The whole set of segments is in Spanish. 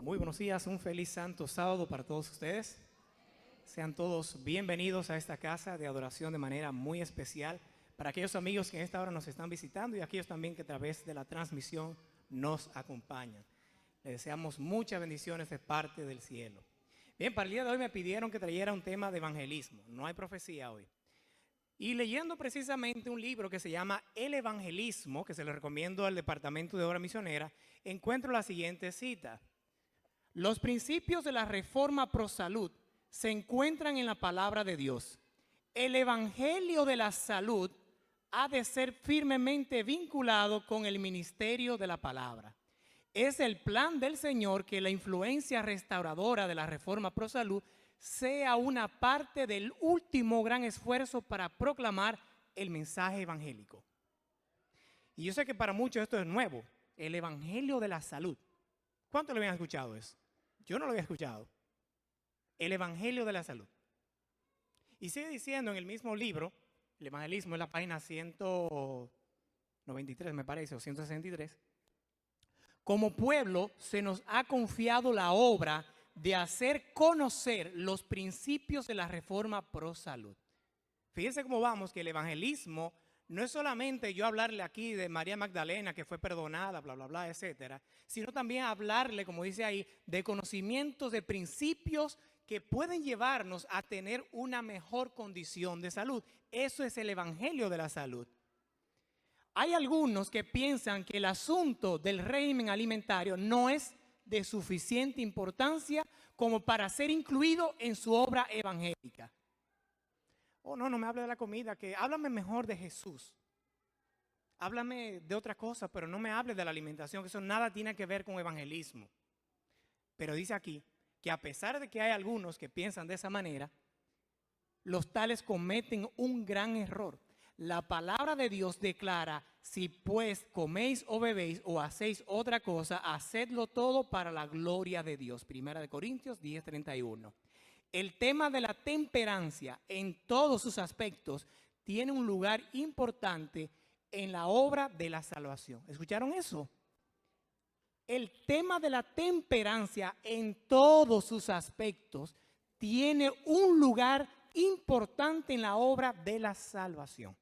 Muy buenos días, un feliz santo sábado para todos ustedes. Sean todos bienvenidos a esta casa de adoración de manera muy especial para aquellos amigos que en esta hora nos están visitando y aquellos también que a través de la transmisión nos acompañan. Les deseamos muchas bendiciones de parte del cielo. Bien, para el día de hoy me pidieron que trajera un tema de evangelismo. No hay profecía hoy. Y leyendo precisamente un libro que se llama El Evangelismo, que se le recomiendo al Departamento de Obra Misionera, encuentro la siguiente cita. Los principios de la reforma pro salud se encuentran en la palabra de Dios. El evangelio de la salud ha de ser firmemente vinculado con el ministerio de la palabra. Es el plan del Señor que la influencia restauradora de la reforma pro salud sea una parte del último gran esfuerzo para proclamar el mensaje evangélico. Y yo sé que para muchos esto es nuevo, el evangelio de la salud. ¿Cuántos lo habían escuchado eso? Yo no lo había escuchado. El evangelio de la salud. Y sigue diciendo en el mismo libro, el evangelismo, en la página 193 me parece, o 163, como pueblo se nos ha confiado la obra de hacer conocer los principios de la reforma pro salud. Fíjense cómo vamos, que el evangelismo no es solamente yo hablarle aquí de María Magdalena que fue perdonada, bla, bla, bla, etcétera, sino también hablarle, como dice ahí, de conocimientos, de principios que pueden llevarnos a tener una mejor condición de salud. Eso es el evangelio de la salud. Hay algunos que piensan que el asunto del régimen alimentario no es de suficiente importancia como para ser incluido en su obra evangélica. Oh, no me hable de la comida, que háblame mejor de Jesús. Háblame de otra cosa, pero no me hable de la alimentación, que eso nada tiene que ver con evangelismo. Pero dice aquí que a pesar de que hay algunos que piensan de esa manera, los tales cometen un gran error. La palabra de Dios declara, si pues coméis o bebéis o hacéis otra cosa, hacedlo todo para la gloria de Dios. Primera de Corintios 10:31. El tema de la temperancia en todos sus aspectos tiene un lugar importante en la obra de la salvación. ¿Escucharon eso? El tema de la temperancia en todos sus aspectos tiene un lugar importante en la obra de la salvación.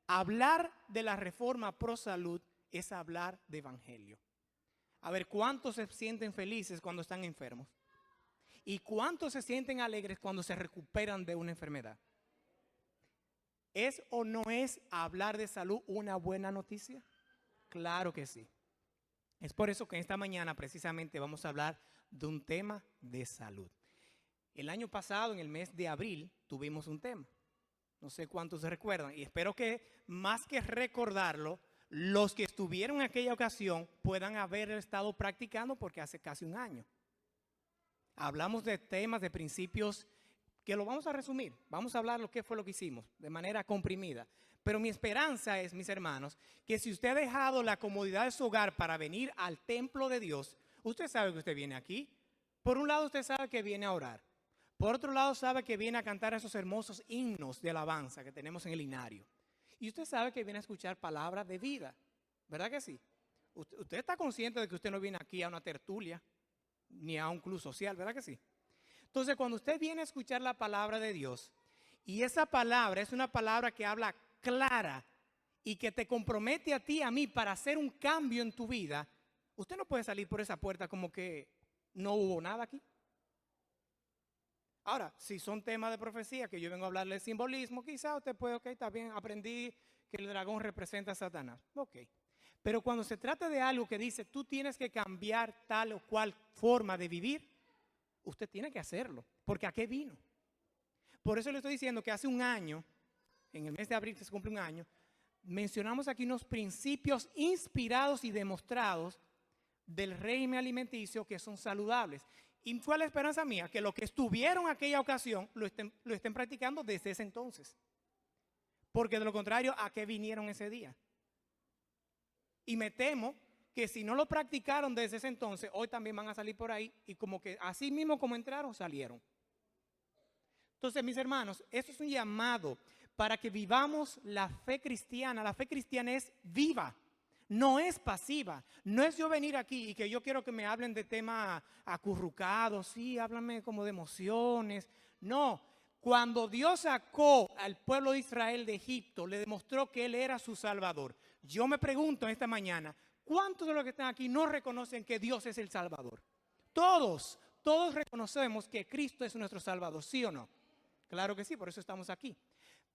Hablar de la reforma pro salud es hablar de evangelio. A ver, ¿cuántos se sienten felices cuando están enfermos? ¿Y cuántos se sienten alegres cuando se recuperan de una enfermedad? ¿Es o no es hablar de salud una buena noticia? Claro que sí. Es por eso que esta mañana precisamente vamos a hablar de un tema de salud. El año pasado, en el mes de abril, tuvimos un tema. No sé cuántos se recuerdan. Y espero que más que recordarlo, los que estuvieron en aquella ocasión puedan haber estado practicando porque hace casi un año. Hablamos de temas, de principios que lo vamos a resumir. Vamos a hablar lo que fue lo que hicimos de manera comprimida. Pero mi esperanza es, mis hermanos, que si usted ha dejado la comodidad de su hogar para venir al templo de Dios, usted sabe que usted viene aquí. Por un lado usted sabe que viene a orar. Por otro lado sabe que viene a cantar esos hermosos himnos de alabanza que tenemos en el inario. Y usted sabe que viene a escuchar palabras de vida. ¿Verdad que sí? Usted está consciente de que usted no viene aquí a una tertulia ni a un club social, ¿verdad que sí? Entonces, cuando usted viene a escuchar la palabra de Dios, y esa palabra es una palabra que habla clara y que te compromete a ti y a mí para hacer un cambio en tu vida, usted no puede salir por esa puerta como que no hubo nada aquí. Ahora, si son temas de profecía, que yo vengo a hablarle de simbolismo, quizá usted puede, ok, está bien, aprendí que el dragón representa a Satanás. Ok. Pero cuando se trata de algo que dice, tú tienes que cambiar tal o cual forma de vivir, usted tiene que hacerlo, porque ¿a qué vino? Por eso le estoy diciendo que hace un año, en el mes de abril que se cumple un año, mencionamos aquí unos principios inspirados y demostrados del régimen alimenticio que son saludables. ¿Y fue la esperanza mía? Que los que estuvieron en aquella ocasión lo estén practicando desde ese entonces. Porque de lo contrario, ¿a qué vinieron ese día? Y me temo que si no lo practicaron desde ese entonces, hoy también van a salir por ahí y como que así mismo como entraron, salieron. Entonces, mis hermanos, esto es un llamado para que vivamos la fe cristiana. La fe cristiana es viva. no es pasiva. No es yo venir aquí y que yo quiero que me hablen de temas acurrucados, sí, háblame como de emociones. No, cuando Dios sacó al pueblo de Israel de Egipto, le demostró que Él era su Salvador. Yo me pregunto esta mañana, ¿cuántos de los que están aquí no reconocen que Dios es el Salvador? Todos reconocemos que Cristo es nuestro Salvador, ¿sí o no? Claro que sí, por eso estamos aquí.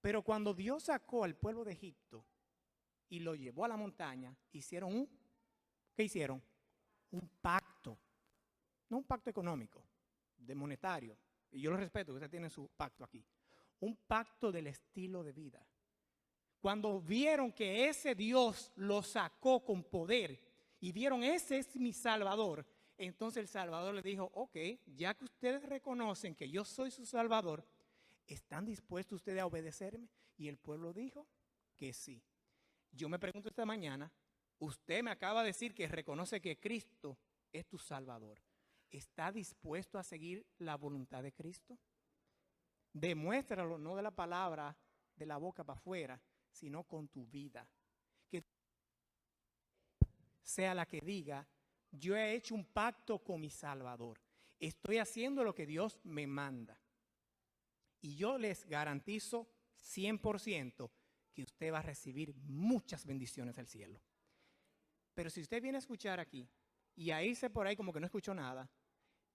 Pero cuando Dios sacó al pueblo de Egipto y lo llevó a la montaña, ¿qué hicieron? Un pacto. No un pacto económico, de monetario. Y yo lo respeto, ustedes tienen su pacto aquí. Un pacto del estilo de vida. Cuando vieron que ese Dios lo sacó con poder y vieron, ese es mi Salvador, entonces el Salvador le dijo, ok, ya que ustedes reconocen que yo soy su Salvador, ¿están dispuestos ustedes a obedecerme? Y el pueblo dijo que sí. Yo me pregunto esta mañana, usted me acaba de decir que reconoce que Cristo es tu Salvador. ¿Está dispuesto a seguir la voluntad de Cristo? Demuéstralo, no de la palabra, de la boca para afuera, sino con tu vida. Que sea la que diga, yo he hecho un pacto con mi Salvador. Estoy haciendo lo que Dios me manda. Y yo les garantizo 100% que usted va a recibir muchas bendiciones del cielo. Pero si usted viene a escuchar aquí y a irse por ahí como que no escuchó nada,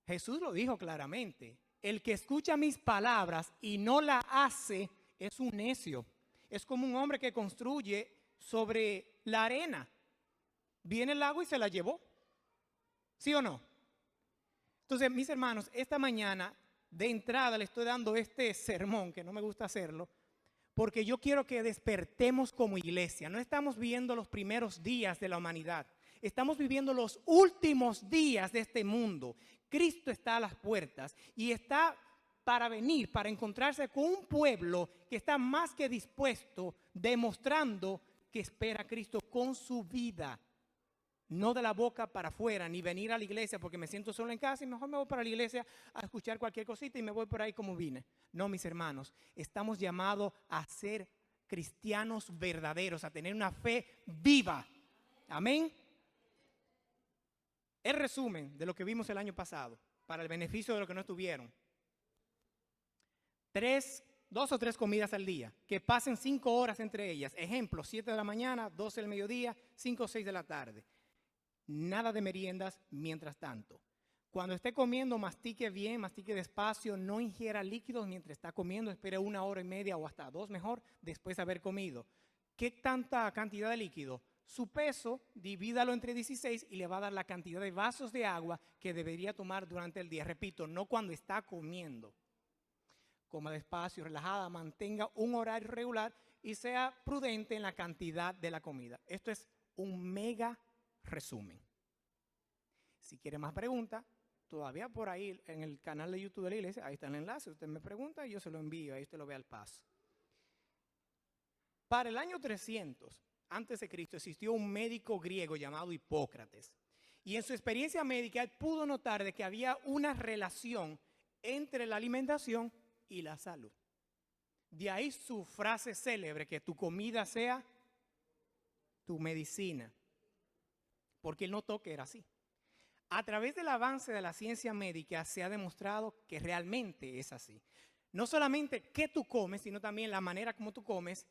Jesús lo dijo claramente. El que escucha mis palabras y no la hace es un necio. Es como un hombre que construye sobre la arena. Viene el agua y se la llevó. ¿Sí o no? Entonces, mis hermanos, esta mañana de entrada le estoy dando este sermón, que no me gusta hacerlo, porque yo quiero que despertemos como iglesia. No estamos viviendo los primeros días de la humanidad. Estamos viviendo los últimos días de este mundo. Cristo está a las puertas y está para venir, para encontrarse con un pueblo que está más que dispuesto, demostrando que espera a Cristo con su vida. No de la boca para afuera, ni venir a la iglesia porque me siento solo en casa y mejor me voy para la iglesia a escuchar cualquier cosita y me voy por ahí como vine. No, mis hermanos, estamos llamados a ser cristianos verdaderos, a tener una fe viva. Amén. El resumen de lo que vimos el año pasado, para el beneficio de los que no estuvieron. 2 o 3 comidas al día, que pasen 5 horas entre ellas. Ejemplo, 7 de la mañana, 12 del mediodía, 5 o 6 de la tarde. Nada de meriendas mientras tanto. Cuando esté comiendo, mastique bien, mastique despacio, no ingiera líquidos mientras está comiendo, espere 1 hora y media o hasta 2 mejor después de haber comido. ¿Qué tanta cantidad de líquido? Su peso, divídalo entre 16 y le va a dar la cantidad de vasos de agua que debería tomar durante el día. Repito, no cuando está comiendo. Coma despacio, relajada, mantenga un horario regular y sea prudente en la cantidad de la comida. Esto es un mega resumen. Si quiere más preguntas, todavía por ahí en el canal de YouTube de la iglesia, ahí está el enlace, usted me pregunta y yo se lo envío, ahí usted lo ve al paso. Para el año 300 antes de Cristo existió un médico griego llamado Hipócrates, y en su experiencia médica él pudo notar de que había una relación entre la alimentación y la salud. De ahí su frase célebre, que tu comida sea tu medicina, porque él notó que era así. A través del avance de la ciencia médica se ha demostrado que realmente es así. No solamente qué tú comes, sino también la manera como tú comes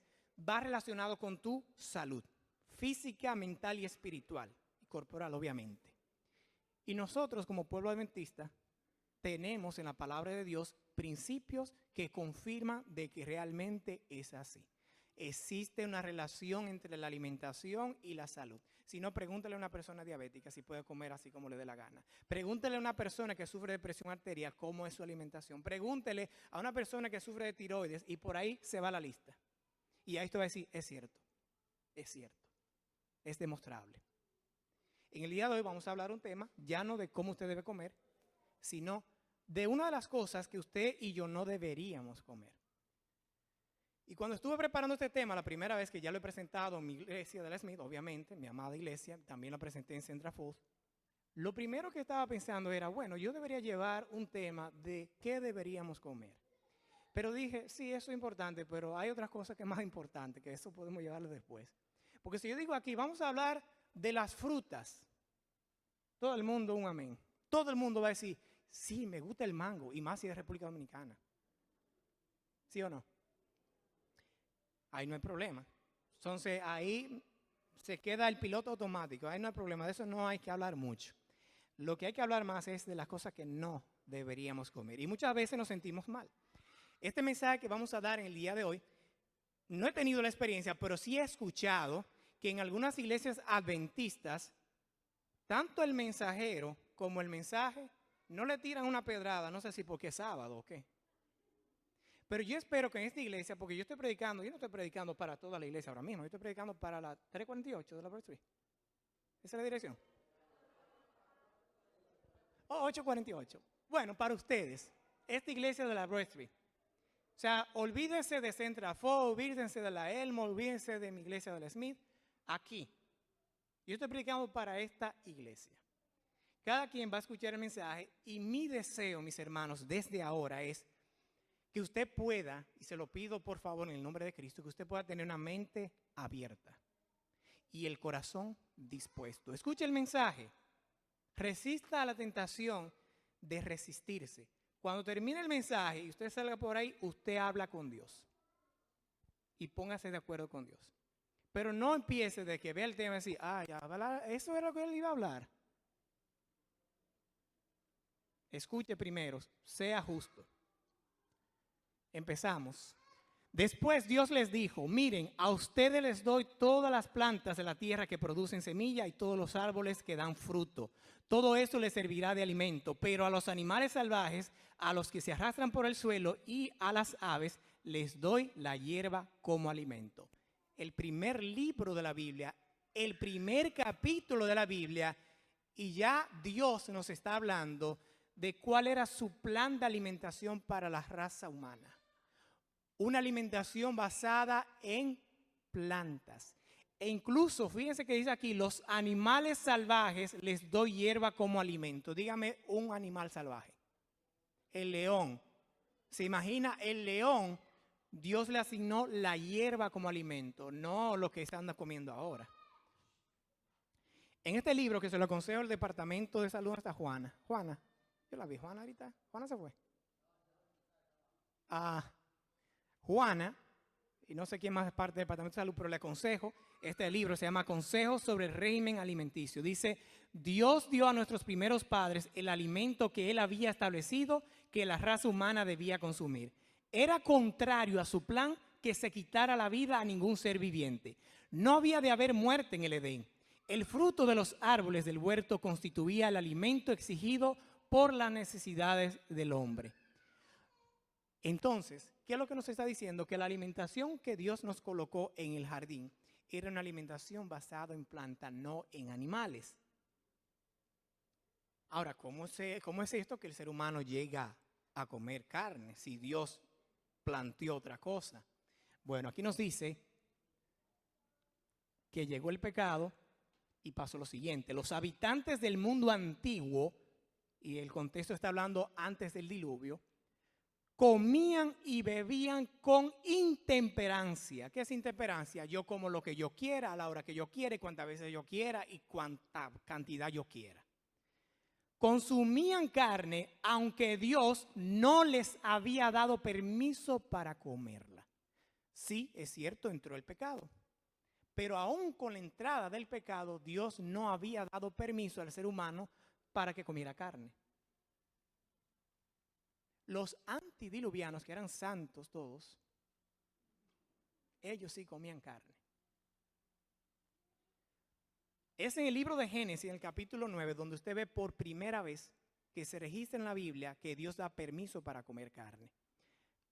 va relacionado con tu salud física, mental y espiritual, y corporal obviamente. Y nosotros como pueblo adventista tenemos en la palabra de Dios principios que confirman de que realmente es así. Existe una relación entre la alimentación y la salud. Si no, pregúntale a una persona diabética si puede comer así como le dé la gana. Pregúntele a una persona que sufre de presión arterial cómo es su alimentación. Pregúntele a una persona que sufre de tiroides y por ahí se va la lista. Y ahí te va a decir, es cierto, es demostrable. En el día de hoy vamos a hablar un tema, ya no de cómo usted debe comer, sino de una de las cosas que usted y yo no deberíamos comer. Y cuando estuve preparando este tema, la primera vez que ya lo he presentado en mi iglesia de la Smith, obviamente, mi amada iglesia, también lo presenté en Central Falls, lo primero que estaba pensando era, bueno, yo debería llevar un tema de qué deberíamos comer. Pero dije, sí, eso es importante, pero hay otras cosas que es más importante, que eso podemos llevarlo después. Porque si yo digo aquí, vamos a hablar de las frutas, todo el mundo un amén. Todo el mundo va a decir, sí, me gusta el mango, y más si es República Dominicana. ¿Sí o no? Ahí no hay problema. Entonces ahí se queda el piloto automático, ahí no hay problema, de eso no hay que hablar mucho. Lo que hay que hablar más es de las cosas que no deberíamos comer. Y muchas veces nos sentimos mal. Este mensaje que vamos a dar en el día de hoy, no he tenido la experiencia, pero sí he escuchado que en algunas iglesias adventistas, tanto el mensajero como el mensaje no le tiran una pedrada, no sé si porque es sábado o qué. Pero yo espero que en esta iglesia, porque yo no estoy predicando para toda la iglesia ahora mismo, yo estoy predicando para la 348 de la Broad Street. ¿Esa es la dirección? Oh, 848. Bueno, para ustedes, esta iglesia de la Broad Street. O sea, olvídense de Central Falls, olvídense de la Elmo, olvídense de mi iglesia de la Smith. Aquí. Yo estoy predicando para esta iglesia. Cada quien va a escuchar el mensaje y mi deseo, mis hermanos, desde ahora es que usted pueda, y se lo pido por favor en el nombre de Cristo, que usted pueda tener una mente abierta y el corazón dispuesto. Escuche el mensaje. Resista a la tentación de resistirse. Cuando termine el mensaje y usted salga por ahí, usted habla con Dios. Y póngase de acuerdo con Dios. Pero no empiece de que vea el tema y decir, eso era lo que él iba a hablar. Escuche primero, sea justo. Empezamos. Después Dios les dijo, miren, a ustedes les doy todas las plantas de la tierra que producen semilla y todos los árboles que dan fruto. Todo eso les servirá de alimento, pero a los animales salvajes, a los que se arrastran por el suelo y a las aves, les doy la hierba como alimento. El primer libro de la Biblia, el primer capítulo de la Biblia, y ya Dios nos está hablando de cuál era su plan de alimentación para la raza humana. Una alimentación basada en plantas. E incluso, fíjense que dice aquí, los animales salvajes les doy hierba como alimento. Dígame un animal salvaje. El león. ¿Se imagina? El león, Dios le asignó la hierba como alimento, no lo que están comiendo ahora. En este libro que se lo aconsejo al Departamento de Salud hasta Juana. Juana, yo la vi, Juana ahorita. Juana se fue. Juana, y no sé quién más es parte del Departamento de Salud, pero le aconsejo, este libro se llama Consejos sobre el régimen alimenticio. Dice, Dios dio a nuestros primeros padres el alimento que Él había establecido que la raza humana debía consumir. Era contrario a su plan que se quitara la vida a ningún ser viviente. No había de haber muerte en el Edén. El fruto de los árboles del huerto constituía el alimento exigido por las necesidades del hombre. Entonces, ¿qué es lo que nos está diciendo? Que la alimentación que Dios nos colocó en el jardín era una alimentación basada en plantas, no en animales. Ahora, ¿cómo es esto que el ser humano llega a comer carne si Dios planteó otra cosa? Bueno, aquí nos dice que llegó el pecado y pasó lo siguiente. Los habitantes del mundo antiguo, y el contexto está hablando antes del diluvio, comían y bebían con intemperancia. ¿Qué es intemperancia? Yo como lo que yo quiera, a la hora que yo quiera, y cuantas veces yo quiera y cuánta cantidad yo quiera. Consumían carne aunque Dios no les había dado permiso para comerla. Sí, es cierto, entró el pecado. Pero aún con la entrada del pecado, Dios no había dado permiso al ser humano para que comiera carne. Los antidiluvianos, que eran santos todos, ellos sí comían carne. Es en el libro de Génesis, en el capítulo 9, donde usted ve por primera vez que se registra en la Biblia que Dios da permiso para comer carne.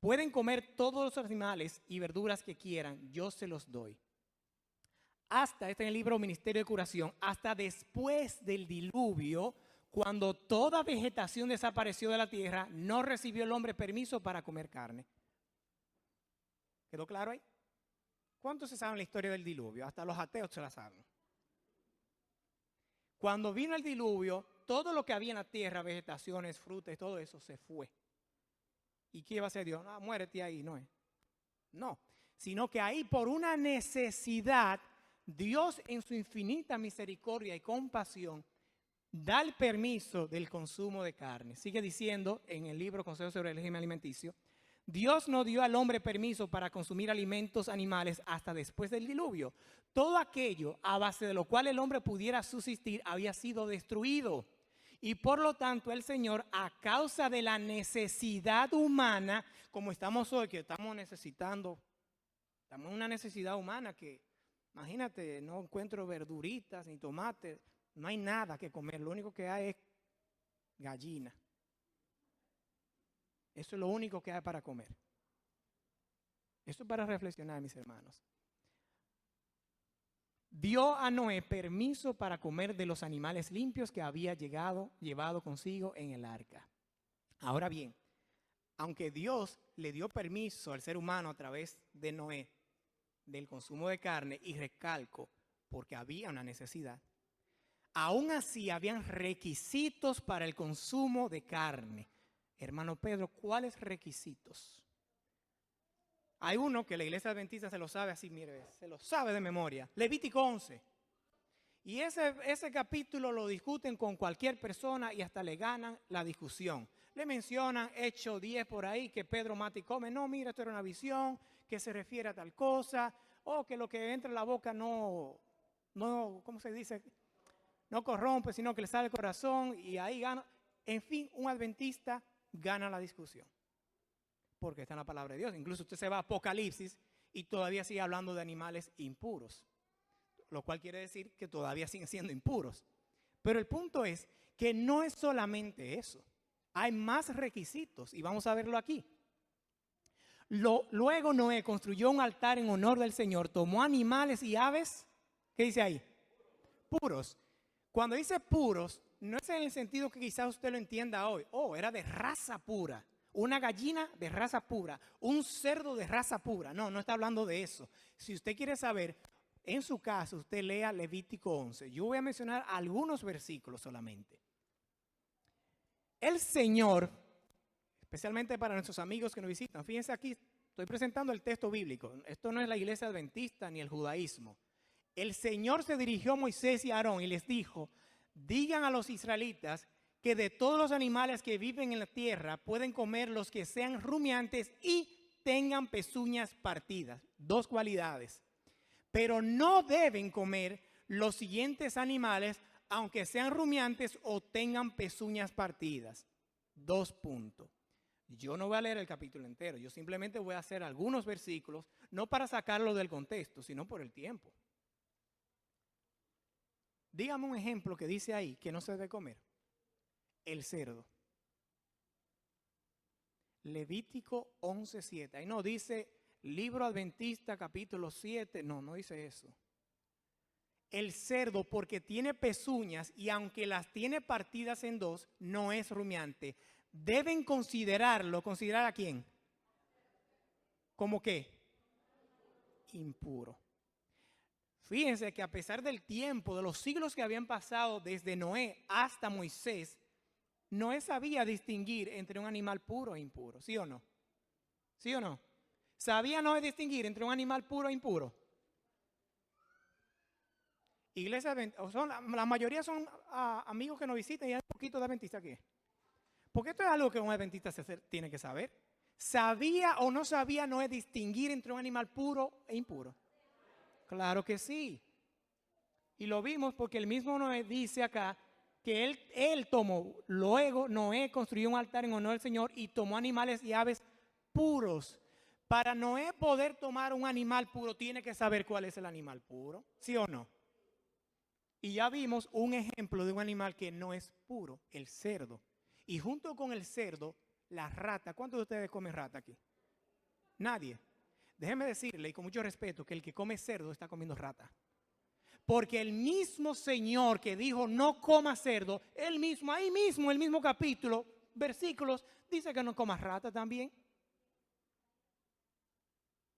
Pueden comer todos los animales y verduras que quieran, yo se los doy. Hasta, este en el libro Ministerio de Curación, hasta después del diluvio, cuando toda vegetación desapareció de la tierra, no recibió el hombre permiso para comer carne. ¿Quedó claro ahí? ¿Cuántos se saben la historia del diluvio? Hasta los ateos se la saben. Cuando vino el diluvio, todo lo que había en la tierra, vegetaciones, frutas, todo eso se fue. ¿Y qué iba a hacer Dios? No, muérete ahí, no es. No, sino que ahí por una necesidad, Dios en su infinita misericordia y compasión da el permiso del consumo de carne. Sigue diciendo en el libro Consejo sobre el régimen alimenticio, Dios no dio al hombre permiso para consumir alimentos animales hasta después del diluvio. Todo aquello a base de lo cual el hombre pudiera subsistir había sido destruido. Y por lo tanto el Señor, a causa de la necesidad humana, como estamos hoy, que estamos necesitando, estamos en una necesidad humana que, imagínate, no encuentro verduritas ni tomates, no hay nada que comer, lo único que hay es gallina. Eso es lo único que hay para comer. Eso es para reflexionar, mis hermanos. Dio a Noé permiso para comer de los animales limpios que había llevado consigo en el arca. Ahora bien, aunque Dios le dio permiso al ser humano a través de Noé del consumo de carne, y recalco, porque había una necesidad, aún así habían requisitos para el consumo de carne. Hermano Pedro, ¿cuáles requisitos? Hay uno que la iglesia adventista se lo sabe así, mire, se lo sabe de memoria. Levítico 11. Y ese capítulo lo discuten con cualquier persona y hasta le ganan la discusión. Le mencionan Hechos 10 por ahí, que Pedro mata y come. No, mira, esto era una visión que se refiere a tal cosa. O que lo que entra en la boca no, ¿cómo se dice? No corrompe, sino que le sale el corazón y ahí gana. En fin, un adventista gana la discusión. Porque está en la palabra de Dios. Incluso usted se va a Apocalipsis y todavía sigue hablando de animales impuros. Lo cual quiere decir que todavía siguen siendo impuros. Pero el punto es que no es solamente eso. Hay más requisitos y vamos a verlo aquí. Luego Noé construyó un altar en honor del Señor, tomó animales y aves, ¿qué dice ahí? Puros. Cuando dice puros, no es en el sentido que quizás usted lo entienda hoy. Oh, era de raza pura. Una gallina de raza pura, un cerdo de raza pura. No, no está hablando de eso. Si usted quiere saber, en su caso, usted lea Levítico 11. Yo voy a mencionar algunos versículos solamente. El Señor, especialmente para nuestros amigos que nos visitan, fíjense aquí, estoy presentando el texto bíblico. Esto no es la iglesia adventista ni el judaísmo. El Señor se dirigió a Moisés y a Aarón y les dijo, digan a los israelitas que de todos los animales que viven en la tierra pueden comer los que sean rumiantes y tengan pezuñas partidas. Dos cualidades. Pero no deben comer los siguientes animales, aunque sean rumiantes o tengan pezuñas partidas. 2 puntos. Yo no voy a leer el capítulo entero, yo simplemente voy a hacer algunos versículos, no para sacarlo del contexto, sino por el tiempo. Dígame un ejemplo que dice ahí que no se debe comer. El cerdo. Levítico 11:7. Ahí no dice libro adventista capítulo 7. No, no dice eso. El cerdo, porque tiene pezuñas y aunque las tiene partidas en dos, no es rumiante. Deben considerarlo. ¿Considerar a quién? ¿Cómo qué? Impuro. Fíjense que a pesar del tiempo, de los siglos que habían pasado desde Noé hasta Moisés, Noé sabía distinguir entre un animal puro e impuro, ¿sí o no? ¿Sí o no? ¿Sabía Noé distinguir entre un animal puro e impuro? Iglesia, la mayoría son amigos que nos visitan y hay un poquito de adventista aquí. Porque esto es algo que un adventista tiene que saber. ¿Sabía o no sabía Noé distinguir entre un animal puro e impuro? Claro que sí. Y lo vimos porque el mismo Noé dice acá que él tomó, luego Noé construyó un altar en honor al Señor y tomó animales y aves puros. Para Noé poder tomar un animal puro, tiene que saber cuál es el animal puro, ¿sí o no? Y ya vimos un ejemplo de un animal que no es puro, el cerdo. Y junto con el cerdo, la rata. ¿Cuántos de ustedes comen rata aquí? Nadie. Déjeme decirle, y con mucho respeto, que el que come cerdo está comiendo rata. Porque el mismo Señor que dijo no coma cerdo, él mismo, ahí mismo, el mismo capítulo, versículos, dice que no coma rata también.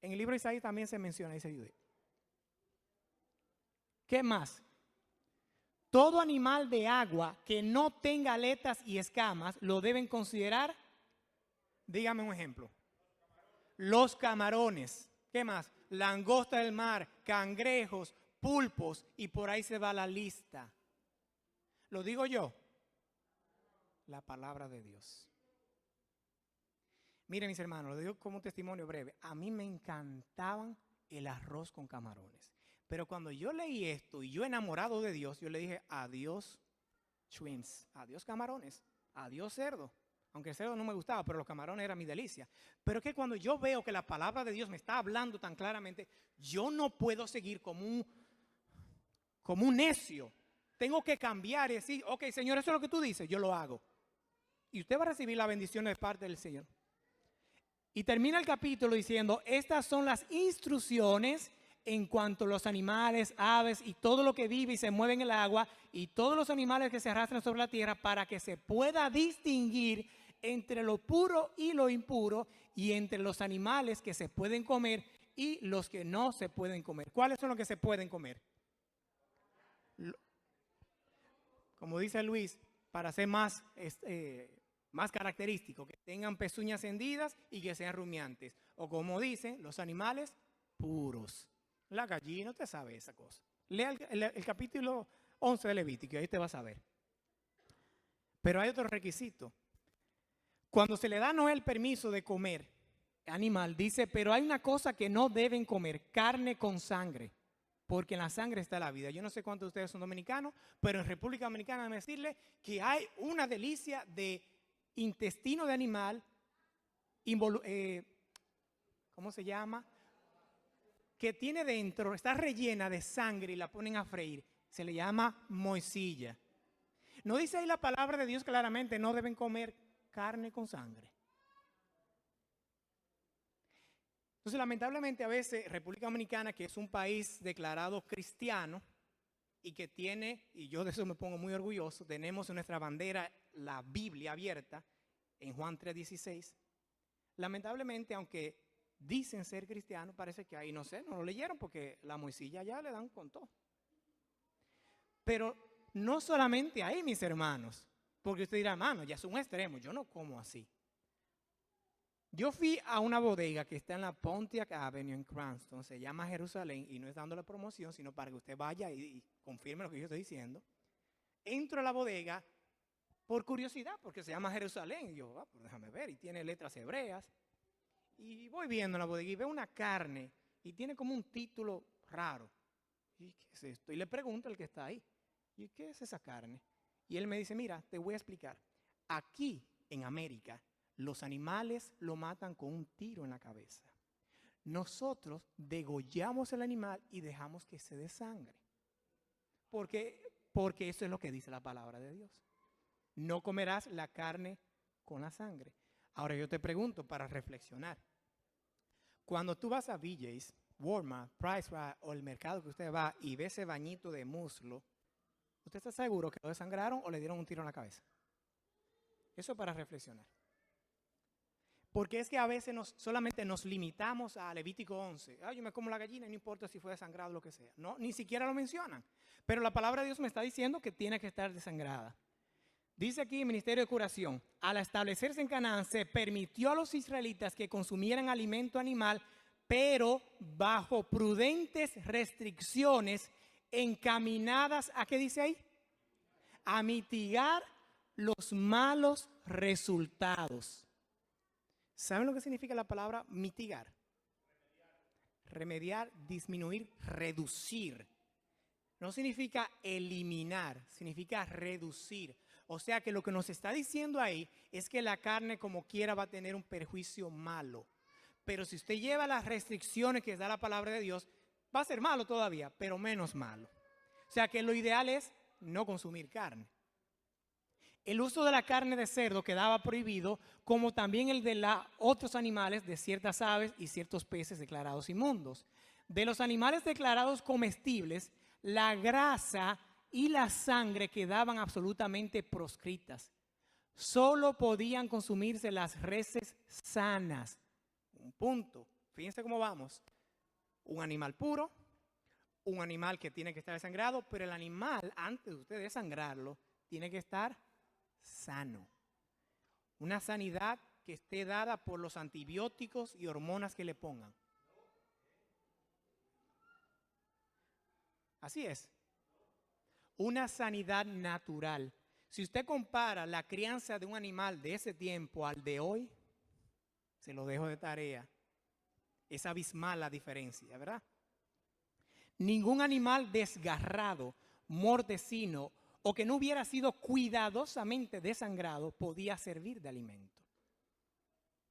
En el libro de Isaías también se menciona ese video. ¿Qué más? Todo animal de agua que no tenga aletas y escamas lo deben considerar. Dígame un ejemplo. Los camarones. ¿Qué más? Langosta del mar, cangrejos, pulpos, y por ahí se va la lista. ¿Lo digo yo? La palabra de Dios. Miren, mis hermanos, lo digo como un testimonio breve. A mí me encantaban el arroz con camarones. Pero cuando yo leí esto y yo enamorado de Dios, yo le dije, adiós shrimps, adiós camarones, adiós cerdo. Aunque el cerdo no me gustaba, pero los camarones eran mi delicia. Pero es que cuando yo veo que la palabra de Dios me está hablando tan claramente, yo no puedo seguir como un necio. Tengo que cambiar y decir, ok, Señor, eso es lo que tú dices, yo lo hago. Y usted va a recibir la bendición de parte del Señor. Y termina el capítulo diciendo, estas son las instrucciones en cuanto a los animales, aves y todo lo que vive y se mueve en el agua y todos los animales que se arrastran sobre la tierra, para que se pueda distinguir entre lo puro y lo impuro, y entre los animales que se pueden comer y los que no se pueden comer. ¿Cuáles son los que se pueden comer? Como dice Luis, para ser más característico, que tengan pezuñas hendidas y que sean rumiantes. O como dicen, los animales puros. La gallina, usted sabe esa cosa. Lea el capítulo 11 de Levítico y ahí te vas a ver. Pero hay otro requisito. Cuando se le da a Noé el permiso de comer animal, dice, pero hay una cosa que no deben comer, carne con sangre, porque en la sangre está la vida. Yo no sé cuántos de ustedes son dominicanos, pero en República Dominicana déjame decirle que hay una delicia de intestino de animal, ¿cómo se llama? Que tiene dentro, está rellena de sangre y la ponen a freír. Se le llama moisilla. ¿No dice ahí la palabra de Dios claramente, no deben comer carne con sangre? Entonces, lamentablemente, a veces República Dominicana, que es un país declarado cristiano y que tiene, y yo de eso me pongo muy orgulloso, tenemos en nuestra bandera la Biblia abierta en Juan 3:16. Lamentablemente, aunque dicen ser cristianos, parece que ahí no sé, no lo leyeron porque la moisilla ya le dan con todo. Pero no solamente ahí, mis hermanos, porque usted dirá, hermano, ya es un extremo, yo no como así. Yo fui a una bodega que está en la Pontiac Avenue en Cranston, se llama Jerusalén, y no es dando la promoción, sino para que usted vaya y confirme lo que yo estoy diciendo. Entro a la bodega por curiosidad, porque se llama Jerusalén, y yo, pues déjame ver, y tiene letras hebreas. Y voy viendo la bodega y veo una carne y tiene como un título raro. ¿Y qué es esto? Y le pregunto al que está ahí, ¿y qué es esa carne? Y él me dice, mira, te voy a explicar. Aquí en América, los animales lo matan con un tiro en la cabeza. Nosotros degollamos el animal y dejamos que se desangre. Porque eso es lo que dice la palabra de Dios. No comerás la carne con la sangre. Ahora yo te pregunto para reflexionar. Cuando tú vas a BJ's, Walmart, Price Right o el mercado que usted va y ve ese bañito de muslo, ¿usted está seguro que lo desangraron o le dieron un tiro en la cabeza? Eso para reflexionar. Porque es que a veces solamente nos limitamos a Levítico 11. Yo me como la gallina y no importa si fue desangrado o lo que sea. No, ni siquiera lo mencionan. Pero la palabra de Dios me está diciendo que tiene que estar desangrada. Dice aquí el Ministerio de Curación, al establecerse en Canaán se permitió a los israelitas que consumieran alimento animal, pero bajo prudentes restricciones encaminadas, ¿a qué dice ahí? A mitigar los malos resultados. ¿Saben lo que significa la palabra mitigar? Remediar, disminuir, reducir. No significa eliminar, significa reducir. O sea que lo que nos está diciendo ahí es que la carne como quiera va a tener un perjuicio malo. Pero si usted lleva las restricciones que da la palabra de Dios, va a ser malo todavía, pero menos malo. O sea que lo ideal es no consumir carne. El uso de la carne de cerdo quedaba prohibido, como también el de otros animales, de ciertas aves y ciertos peces declarados inmundos. De los animales declarados comestibles, la grasa y la sangre quedaban absolutamente proscritas. Solo podían consumirse las reses sanas. Un punto. Fíjense cómo vamos. Un animal puro, un animal que tiene que estar desangrado, pero el animal, antes de usted desangrarlo, tiene que estar sano. Una sanidad que esté dada por los antibióticos y hormonas que le pongan. Así es. Una sanidad natural. Si usted compara la crianza de un animal de ese tiempo al de hoy, se lo dejo de tarea. Es abismal la diferencia, ¿verdad? Ningún animal desgarrado, mortecino o que no hubiera sido cuidadosamente desangrado podía servir de alimento.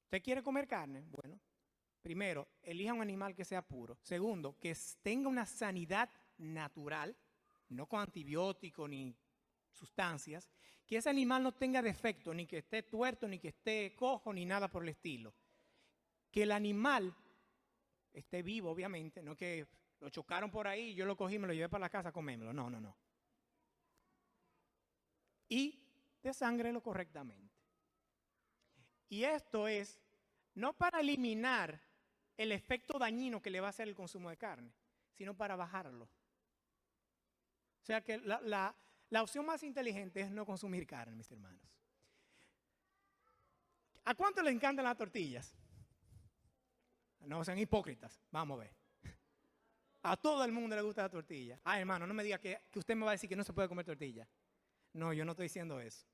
¿Usted quiere comer carne? Bueno, primero, elija un animal que sea puro. Segundo, que tenga una sanidad natural, no con antibióticos ni sustancias, que ese animal no tenga defecto, ni que esté tuerto, ni que esté cojo, ni nada por el estilo. Que el animal esté vivo, obviamente, no que lo chocaron por ahí, yo lo cogí y me lo llevé para la casa a comérmelo. No, no, no. Y desángrelo correctamente. Y esto es no para eliminar el efecto dañino que le va a hacer el consumo de carne, sino para bajarlo. O sea que la opción más inteligente es no consumir carne, mis hermanos. ¿A cuánto le encantan las tortillas? No sean hipócritas, vamos a ver. A todo el mundo le gusta la tortilla. Ah, hermano, no me diga que usted me va a decir que no se puede comer tortilla. No, yo no estoy diciendo eso.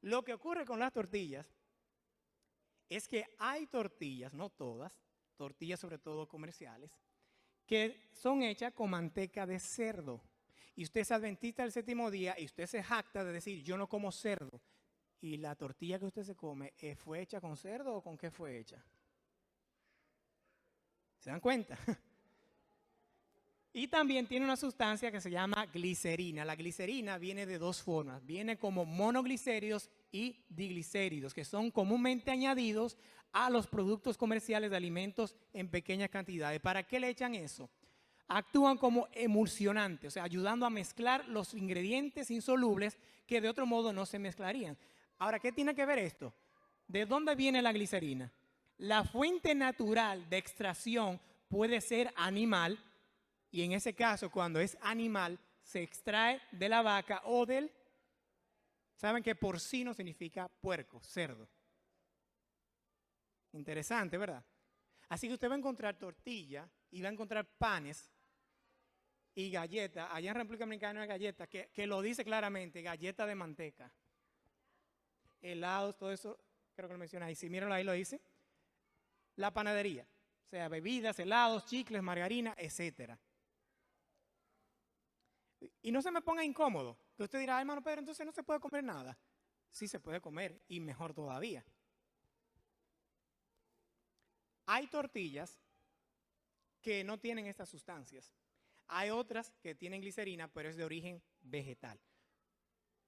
Lo que ocurre con las tortillas es que hay tortillas, no todas, tortillas sobre todo comerciales, que son hechas con manteca de cerdo. Y usted es adventista del séptimo día y usted se jacta de decir, yo no como cerdo. ¿Y la tortilla que usted se come fue hecha con cerdo o con qué fue hecha? ¿Se dan cuenta? Y también tiene una sustancia que se llama glicerina. La glicerina viene de dos formas. Viene como monoglicéridos y diglicéridos, que son comúnmente añadidos a los productos comerciales de alimentos en pequeñas cantidades. ¿Para qué le echan eso? Actúan como emulsionantes, o sea, ayudando a mezclar los ingredientes insolubles que de otro modo no se mezclarían. Ahora, ¿qué tiene que ver esto? ¿De dónde viene la glicerina? La fuente natural de extracción puede ser animal, y en ese caso, cuando es animal, se extrae de la vaca o del, ¿saben que porcino significa puerco, cerdo? Interesante, ¿verdad? Así que usted va a encontrar tortilla y va a encontrar panes y galletas. Allá en República Dominicana hay galletas que lo dice claramente, galleta de manteca. Helados, todo eso, creo que lo menciona ahí. Si miren ahí lo dice. La panadería, o sea, bebidas, helados, chicles, margarina, etcétera. Y no se me ponga incómodo, que usted dirá, hermano Pedro, entonces no se puede comer nada. Sí se puede comer y mejor todavía. Hay tortillas que no tienen estas sustancias. Hay otras que tienen glicerina, pero es de origen vegetal.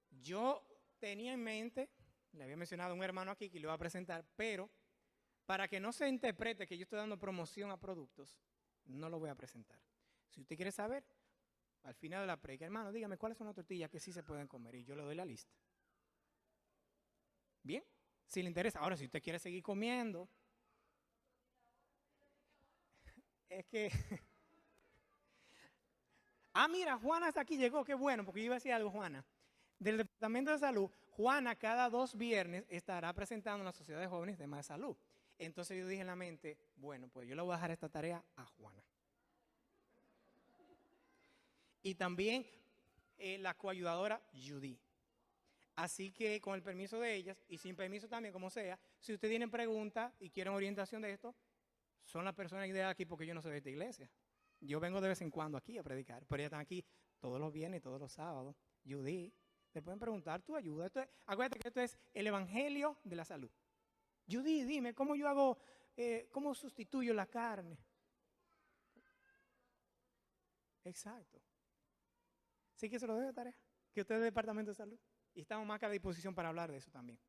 Yo tenía en mente, le había mencionado a un hermano aquí que lo iba a presentar, pero para que no se interprete que yo estoy dando promoción a productos, no lo voy a presentar. Si usted quiere saber, al final de la predica, hermano, dígame cuáles son las tortillas que sí se pueden comer y yo le doy la lista. Bien, si le interesa. Ahora, si usted quiere seguir comiendo, es que... mira, Juana hasta aquí llegó, qué bueno, porque yo iba a decir algo, Juana. Del Departamento de Salud, Juana cada 2 viernes estará presentando en la Sociedad de Jóvenes temas de salud. Entonces yo dije en la mente, bueno, pues yo le voy a dejar esta tarea a Juana. Y también la coayudadora Judy. Así que con el permiso de ellas y sin permiso también, como sea, si ustedes tienen preguntas y quieren orientación de esto, son las personas ideales aquí porque yo no soy de esta iglesia. Yo vengo de vez en cuando aquí a predicar, pero ellas están aquí todos los viernes, todos los sábados. Judy, te pueden preguntar tu ayuda. Acuérdate que esto es el evangelio de la salud. Judy, dime, ¿cómo yo hago, cómo sustituyo la carne? Exacto. Sí que se lo doy de tarea, que usted es del Departamento de Salud. Y estamos más que a disposición para hablar de eso también.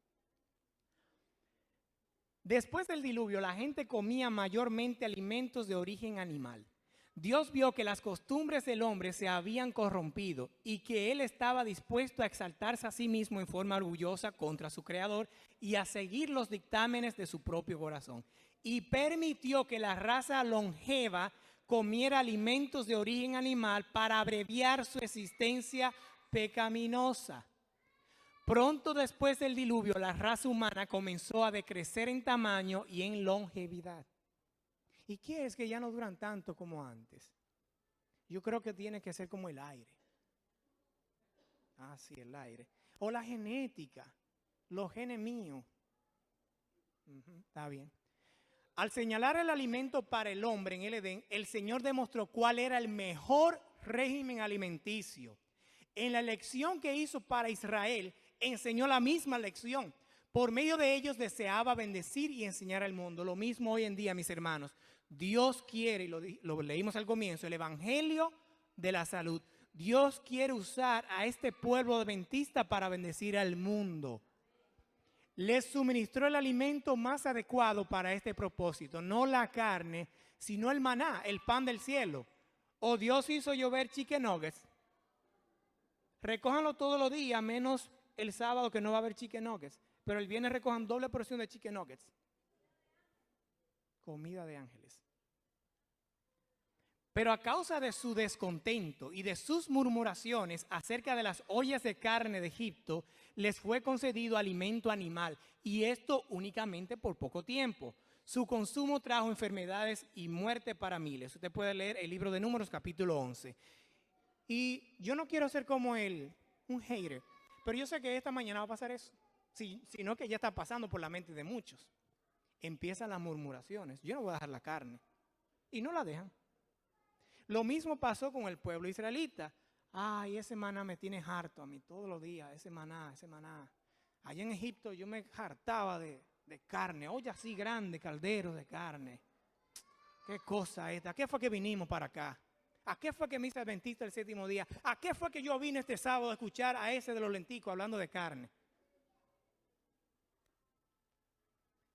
Después del diluvio, la gente comía mayormente alimentos de origen animal. Dios vio que las costumbres del hombre se habían corrompido y que él estaba dispuesto a exaltarse a sí mismo en forma orgullosa contra su creador y a seguir los dictámenes de su propio corazón. Y permitió que la raza longeva comiera alimentos de origen animal para abreviar su existencia pecaminosa. Pronto después del diluvio, la raza humana comenzó a decrecer en tamaño y en longevidad. ¿Y qué es que ya no duran tanto como antes? Yo creo que tiene que ser como el aire. Ah, sí, el aire. O la genética, los genes míos. Está bien. Al señalar el alimento para el hombre en el Edén, el Señor demostró cuál era el mejor régimen alimenticio. En la elección que hizo para Israel, enseñó la misma lección. Por medio de ellos deseaba bendecir y enseñar al mundo. Lo mismo hoy en día, mis hermanos. Dios quiere, y lo leímos al comienzo, el evangelio de la salud. Dios quiere usar a este pueblo adventista para bendecir al mundo. Les suministró el alimento más adecuado para este propósito, no la carne, sino el maná, el pan del cielo. O Dios hizo llover chicken nuggets. Recójanlo todos los días, menos el sábado que no va a haber chicken nuggets. Pero el viernes recojan doble porción de chicken nuggets. Comida de ángeles. Pero a causa de su descontento y de sus murmuraciones acerca de las ollas de carne de Egipto, les fue concedido alimento animal, y esto únicamente por poco tiempo. Su consumo trajo enfermedades y muerte para miles. Usted puede leer el libro de Números, capítulo 11. Y yo no quiero ser como un hater, pero yo sé que esta mañana va a pasar eso, sino que ya está pasando por la mente de muchos. Empiezan las murmuraciones. Yo no voy a dejar la carne. Y no la dejan. Lo mismo pasó con el pueblo israelita. Ay, ese maná me tiene harto a mí todos los días, ese maná, ese maná. Allá en Egipto yo me hartaba de carne, olla así grande, calderos de carne. ¿Qué cosa esta? ¿A qué fue que vinimos para acá? ¿A qué fue que me hice adventista el séptimo día? ¿A qué fue que yo vine este sábado a escuchar a ese de los lenticos hablando de carne?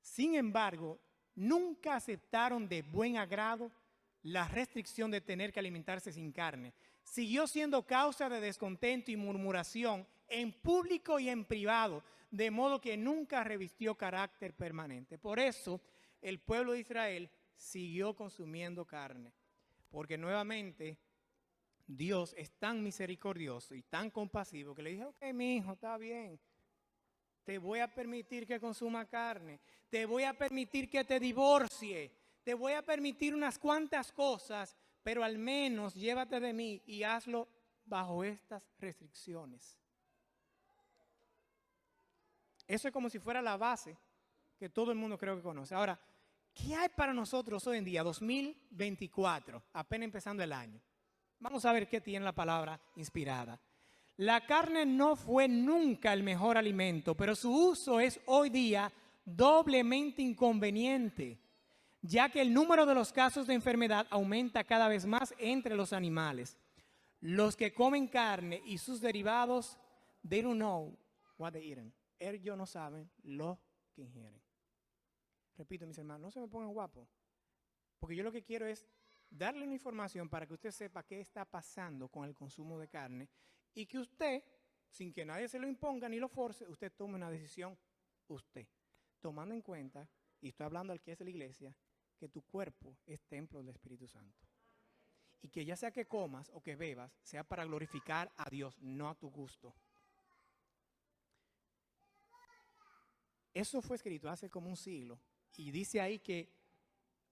Sin embargo, nunca aceptaron de buen agrado la restricción de tener que alimentarse sin carne. Siguió siendo causa de descontento y murmuración en público y en privado, de modo que nunca revistió carácter permanente. Por eso, el pueblo de Israel siguió consumiendo carne, porque nuevamente Dios es tan misericordioso y tan compasivo que le dije, ok, mi hijo, está bien. Te voy a permitir que consuma carne. Te voy a permitir que te divorcie. Te voy a permitir unas cuantas cosas, pero al menos llévate de mí y hazlo bajo estas restricciones. Eso es como si fuera la base que todo el mundo creo que conoce. Ahora, ¿qué hay para nosotros hoy en día, 2024, apenas empezando el año? Vamos a ver qué tiene la palabra inspirada. La carne no fue nunca el mejor alimento, pero su uso es hoy día doblemente inconveniente, ya que el número de los casos de enfermedad aumenta cada vez más entre los animales. Los que comen carne y sus derivados, they don't know what they eat. Ellos no saben lo que ingieren. Repito, mis hermanos, no se me pongan guapos, porque yo lo que quiero es darle una información para que usted sepa qué está pasando con el consumo de carne y que usted, sin que nadie se lo imponga ni lo force, usted tome una decisión, usted, tomando en cuenta, y estoy hablando al que es de la iglesia, que tu cuerpo es templo del Espíritu Santo. Y que ya sea que comas o que bebas, sea para glorificar a Dios, no a tu gusto. Eso fue escrito hace como un siglo y dice ahí que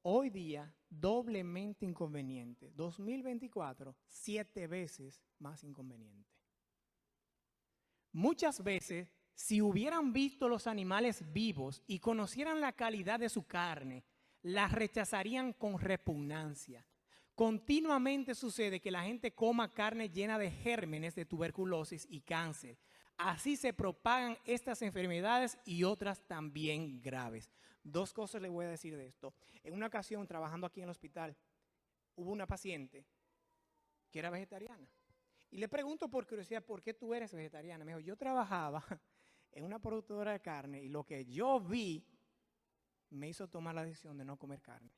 hoy día doblemente inconveniente, 2024, 7 veces más inconveniente. Muchas veces, si hubieran visto los animales vivos y conocieran la calidad de su carne, la rechazarían con repugnancia. Continuamente sucede que la gente coma carne llena de gérmenes de tuberculosis y cáncer. Así se propagan estas enfermedades y otras también graves. 2 cosas les voy a decir de esto. En una ocasión, trabajando aquí en el hospital, hubo una paciente que era vegetariana. Y le pregunto por curiosidad, ¿por qué tú eres vegetariana? Me dijo, yo trabajaba en una productora de carne y lo que yo vi me hizo tomar la decisión de no comer carne.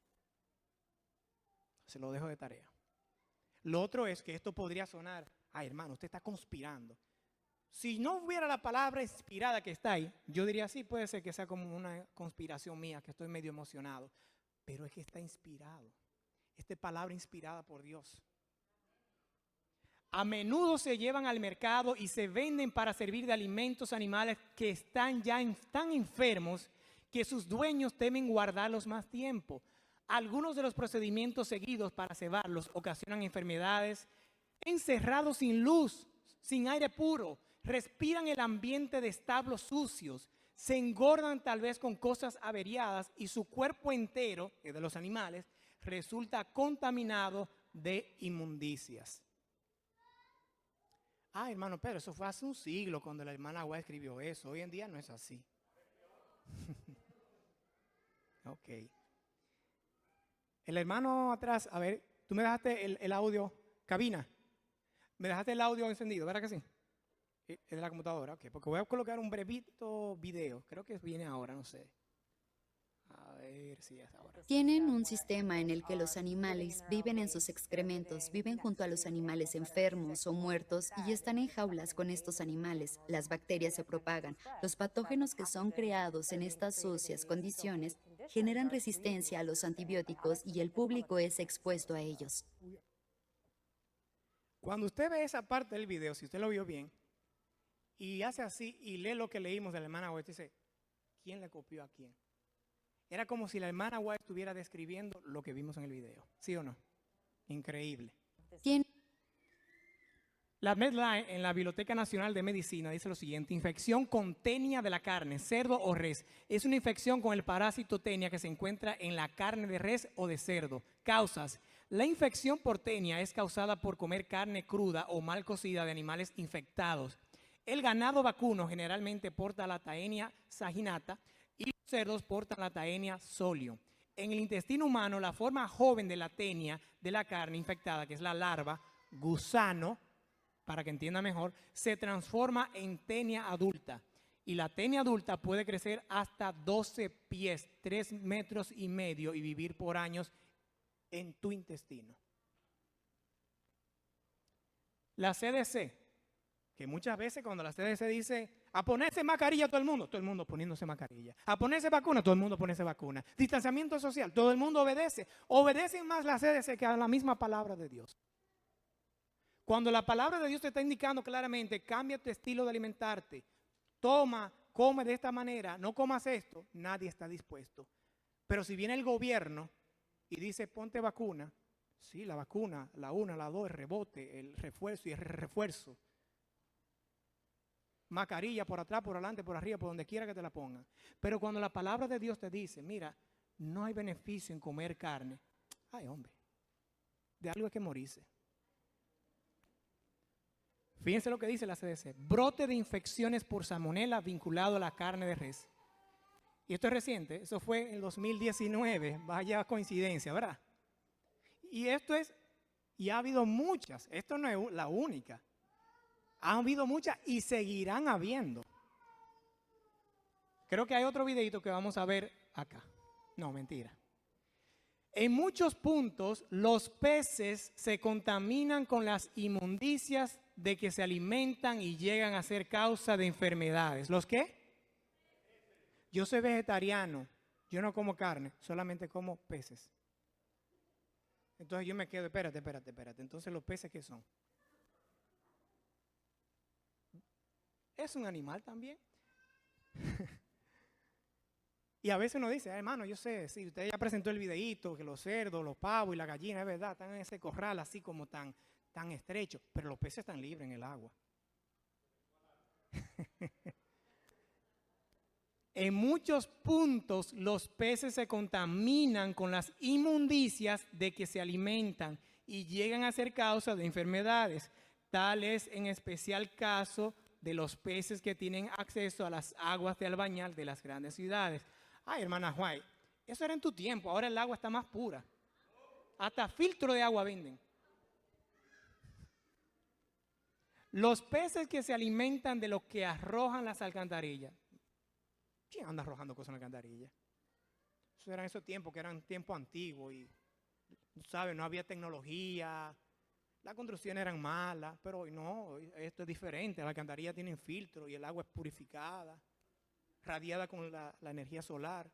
Se lo dejo de tarea. Lo otro es que esto podría sonar, ay hermano, usted está conspirando. Si no hubiera la palabra inspirada que está ahí, yo diría, sí, puede ser que sea como una conspiración mía, que estoy medio emocionado. Pero es que está inspirado. Esta palabra inspirada por Dios. A menudo se llevan al mercado y se venden para servir de alimentos animales que están ya tan enfermos que sus dueños temen guardarlos más tiempo. Algunos de los procedimientos seguidos para cebarlos ocasionan enfermedades. Encerrados sin luz, sin aire puro, respiran el ambiente de establos sucios, se engordan tal vez con cosas averiadas y su cuerpo entero, de los animales, resulta contaminado de inmundicias. Hermano Pedro, eso fue hace un siglo cuando la hermana White escribió eso. Hoy en día no es así. Ok. El hermano atrás, a ver, tú me dejaste el audio, cabina. Me dejaste el audio encendido, ¿verdad que sí? Es de la computadora, ok. Porque voy a colocar un brevito video. Creo que viene ahora, no sé. A ver si es ahora. Tienen un sistema en el que los animales viven en sus excrementos, viven junto a los animales enfermos o muertos y están en jaulas con estos animales. Las bacterias se propagan. Los patógenos que son creados en estas sucias condiciones generan resistencia a los antibióticos y el público es expuesto a ellos. Cuando usted ve esa parte del video, si usted lo vio bien, y hace así y lee lo que leímos de la hermana White, dice, ¿quién le copió a quién? Era como si la hermana White estuviera describiendo lo que vimos en el video, ¿sí o no? Increíble. La Medline en la Biblioteca Nacional de Medicina dice lo siguiente: infección con tenia de la carne, cerdo o res. Es una infección con el parásito tenia que se encuentra en la carne de res o de cerdo. Causas: la infección por tenia es causada por comer carne cruda o mal cocida de animales infectados. El ganado vacuno generalmente porta la Taenia saginata y los cerdos portan la Taenia solio. En el intestino humano, la forma joven de la tenia de la carne infectada, que es la larva, gusano, para que entienda mejor, se transforma en tenia adulta. Y la tenia adulta puede crecer hasta 12 pies, 3,5 metros y vivir por años en tu intestino. La CDC, que muchas veces cuando la CDC dice a ponerse mascarilla todo el mundo poniéndose mascarilla. A ponerse vacuna, todo el mundo poniéndose vacuna. Distanciamiento social, todo el mundo obedece. Obedecen más la CDC que a la misma palabra de Dios. Cuando la palabra de Dios te está indicando claramente, cambia tu estilo de alimentarte, come de esta manera, no comas esto, nadie está dispuesto. Pero si viene el gobierno y dice ponte vacuna, sí, la vacuna, la 1, la 2, el rebote, el refuerzo y el refuerzo. Mascarilla por atrás, por adelante, por arriba, por donde quiera que te la pongan. Pero cuando la palabra de Dios te dice, mira, no hay beneficio en comer carne, ay hombre, de algo hay que morirse. Fíjense lo que dice la CDC. Brote de infecciones por salmonela vinculado a la carne de res. Y esto es reciente, eso fue en el 2019, vaya coincidencia, ¿verdad? Y ha habido muchas, esto no es la única. Ha habido muchas y seguirán habiendo. Creo que hay otro videito que vamos a ver acá. No, mentira. En muchos puntos, los peces se contaminan con las inmundicias de que se alimentan y llegan a ser causa de enfermedades. ¿Los qué? Yo soy vegetariano, yo no como carne, solamente como peces. Entonces yo me quedo, espérate. Entonces, ¿los peces qué son? ¿Es un animal también? Y a veces uno dice, hermano, yo sé, si usted ya presentó el videíto, que los cerdos, los pavos y la gallina, es verdad, están en ese corral así como tan estrecho, pero los peces están libres en el agua. En muchos puntos los peces se contaminan con las inmundicias de que se alimentan y llegan a ser causa de enfermedades. Tal es en especial caso de los peces que tienen acceso a las aguas de albañal de las grandes ciudades. Ay, hermana White, eso era en tu tiempo, ahora el agua está más pura. Hasta filtro de agua venden. Los peces que se alimentan de lo que arrojan las alcantarillas. ¿Quién anda arrojando cosas en la alcantarilla? Eso eran esos tiempos que eran tiempos antiguos y, ¿sabes? No había tecnología, las construcciones eran malas, pero hoy no, esto es diferente. La alcantarilla tiene filtro y el agua es purificada, radiada con la energía solar.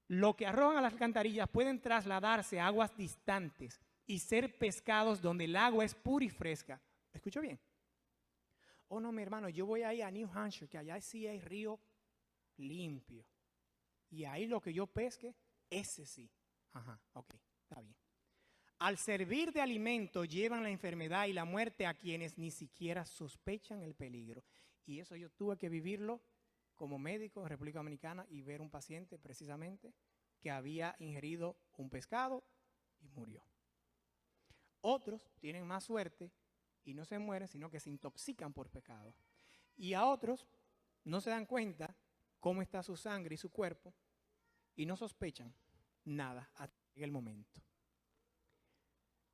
Lo que arrojan a las alcantarillas pueden trasladarse a aguas distantes y ser pescados donde el agua es pura y fresca. ¿Escucho bien? Oh no, mi hermano, yo voy ahí a New Hampshire, que allá sí hay río limpio. Y ahí lo que yo pesque, ese sí. Ajá, ok, está bien. Al servir de alimento llevan la enfermedad y la muerte a quienes ni siquiera sospechan el peligro. Y eso yo tuve que vivirlo como médico en República Dominicana y ver un paciente precisamente que había ingerido un pescado y murió. Otros tienen más suerte y no se mueren, sino que se intoxican por pecado. Y a otros no se dan cuenta cómo está su sangre y su cuerpo y no sospechan nada hasta que llegue el momento.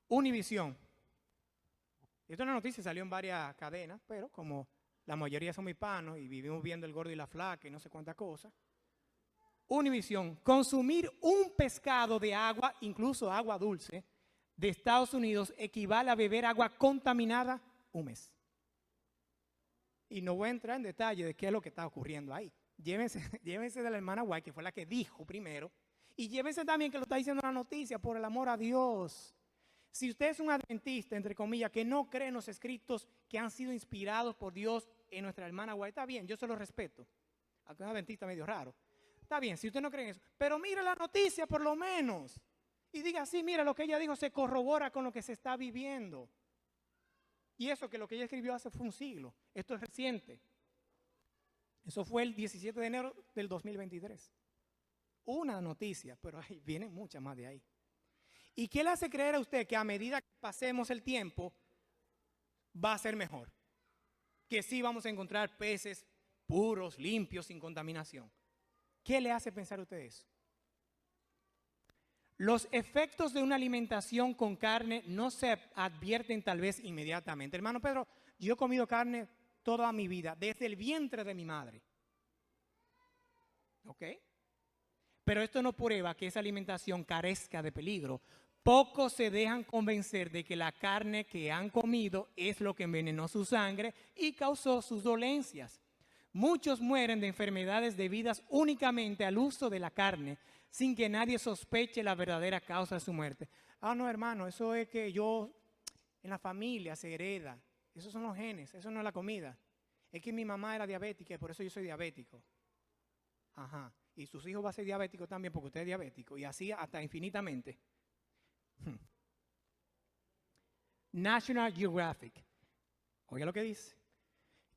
Univisión. Esta es una noticia, salió en varias cadenas, pero como la mayoría son hispanos y vivimos viendo El Gordo y la Flaca y no sé cuántas cosas. Univisión, consumir un pescado de agua, incluso agua dulce, de Estados Unidos equivale a beber agua contaminada un mes. Y no voy a entrar en detalle de qué es lo que está ocurriendo ahí. Llévense de la hermana White, que fue la que dijo primero, y llévense también que lo está diciendo la noticia, por el amor a Dios. Si usted es un adventista, entre comillas, que no cree en los escritos que han sido inspirados por Dios en nuestra hermana White, está bien, yo se lo respeto. Aunque es un adventista medio raro. Está bien, si usted no cree en eso. Pero mire la noticia por lo menos. Y diga, sí, mira, lo que ella dijo se corrobora con lo que se está viviendo. Y eso que lo que ella escribió hace fue un siglo. Esto es reciente. Eso fue el 17 de enero del 2023. Una noticia, pero ahí vienen muchas más de ahí. ¿Y qué le hace creer a usted que a medida que pasemos el tiempo va a ser mejor? Que sí vamos a encontrar peces puros, limpios, sin contaminación. ¿Qué le hace pensar a usted eso? Los efectos de una alimentación con carne no se advierten tal vez inmediatamente. Hermano Pedro, yo he comido carne toda mi vida, desde el vientre de mi madre. ¿Ok? Pero esto no prueba que esa alimentación carezca de peligro. Pocos se dejan convencer de que la carne que han comido es lo que envenenó su sangre y causó sus dolencias. Muchos mueren de enfermedades debidas únicamente al uso de la carne, sin que nadie sospeche la verdadera causa de su muerte. Ah, no, hermano, eso es que en la familia se hereda. Esos son los genes, eso no es la comida. Es que mi mamá era diabética y por eso yo soy diabético. Ajá. Y sus hijos van a ser diabéticos también porque usted es diabético. Y así hasta infinitamente. National Geographic. Oiga lo que dice.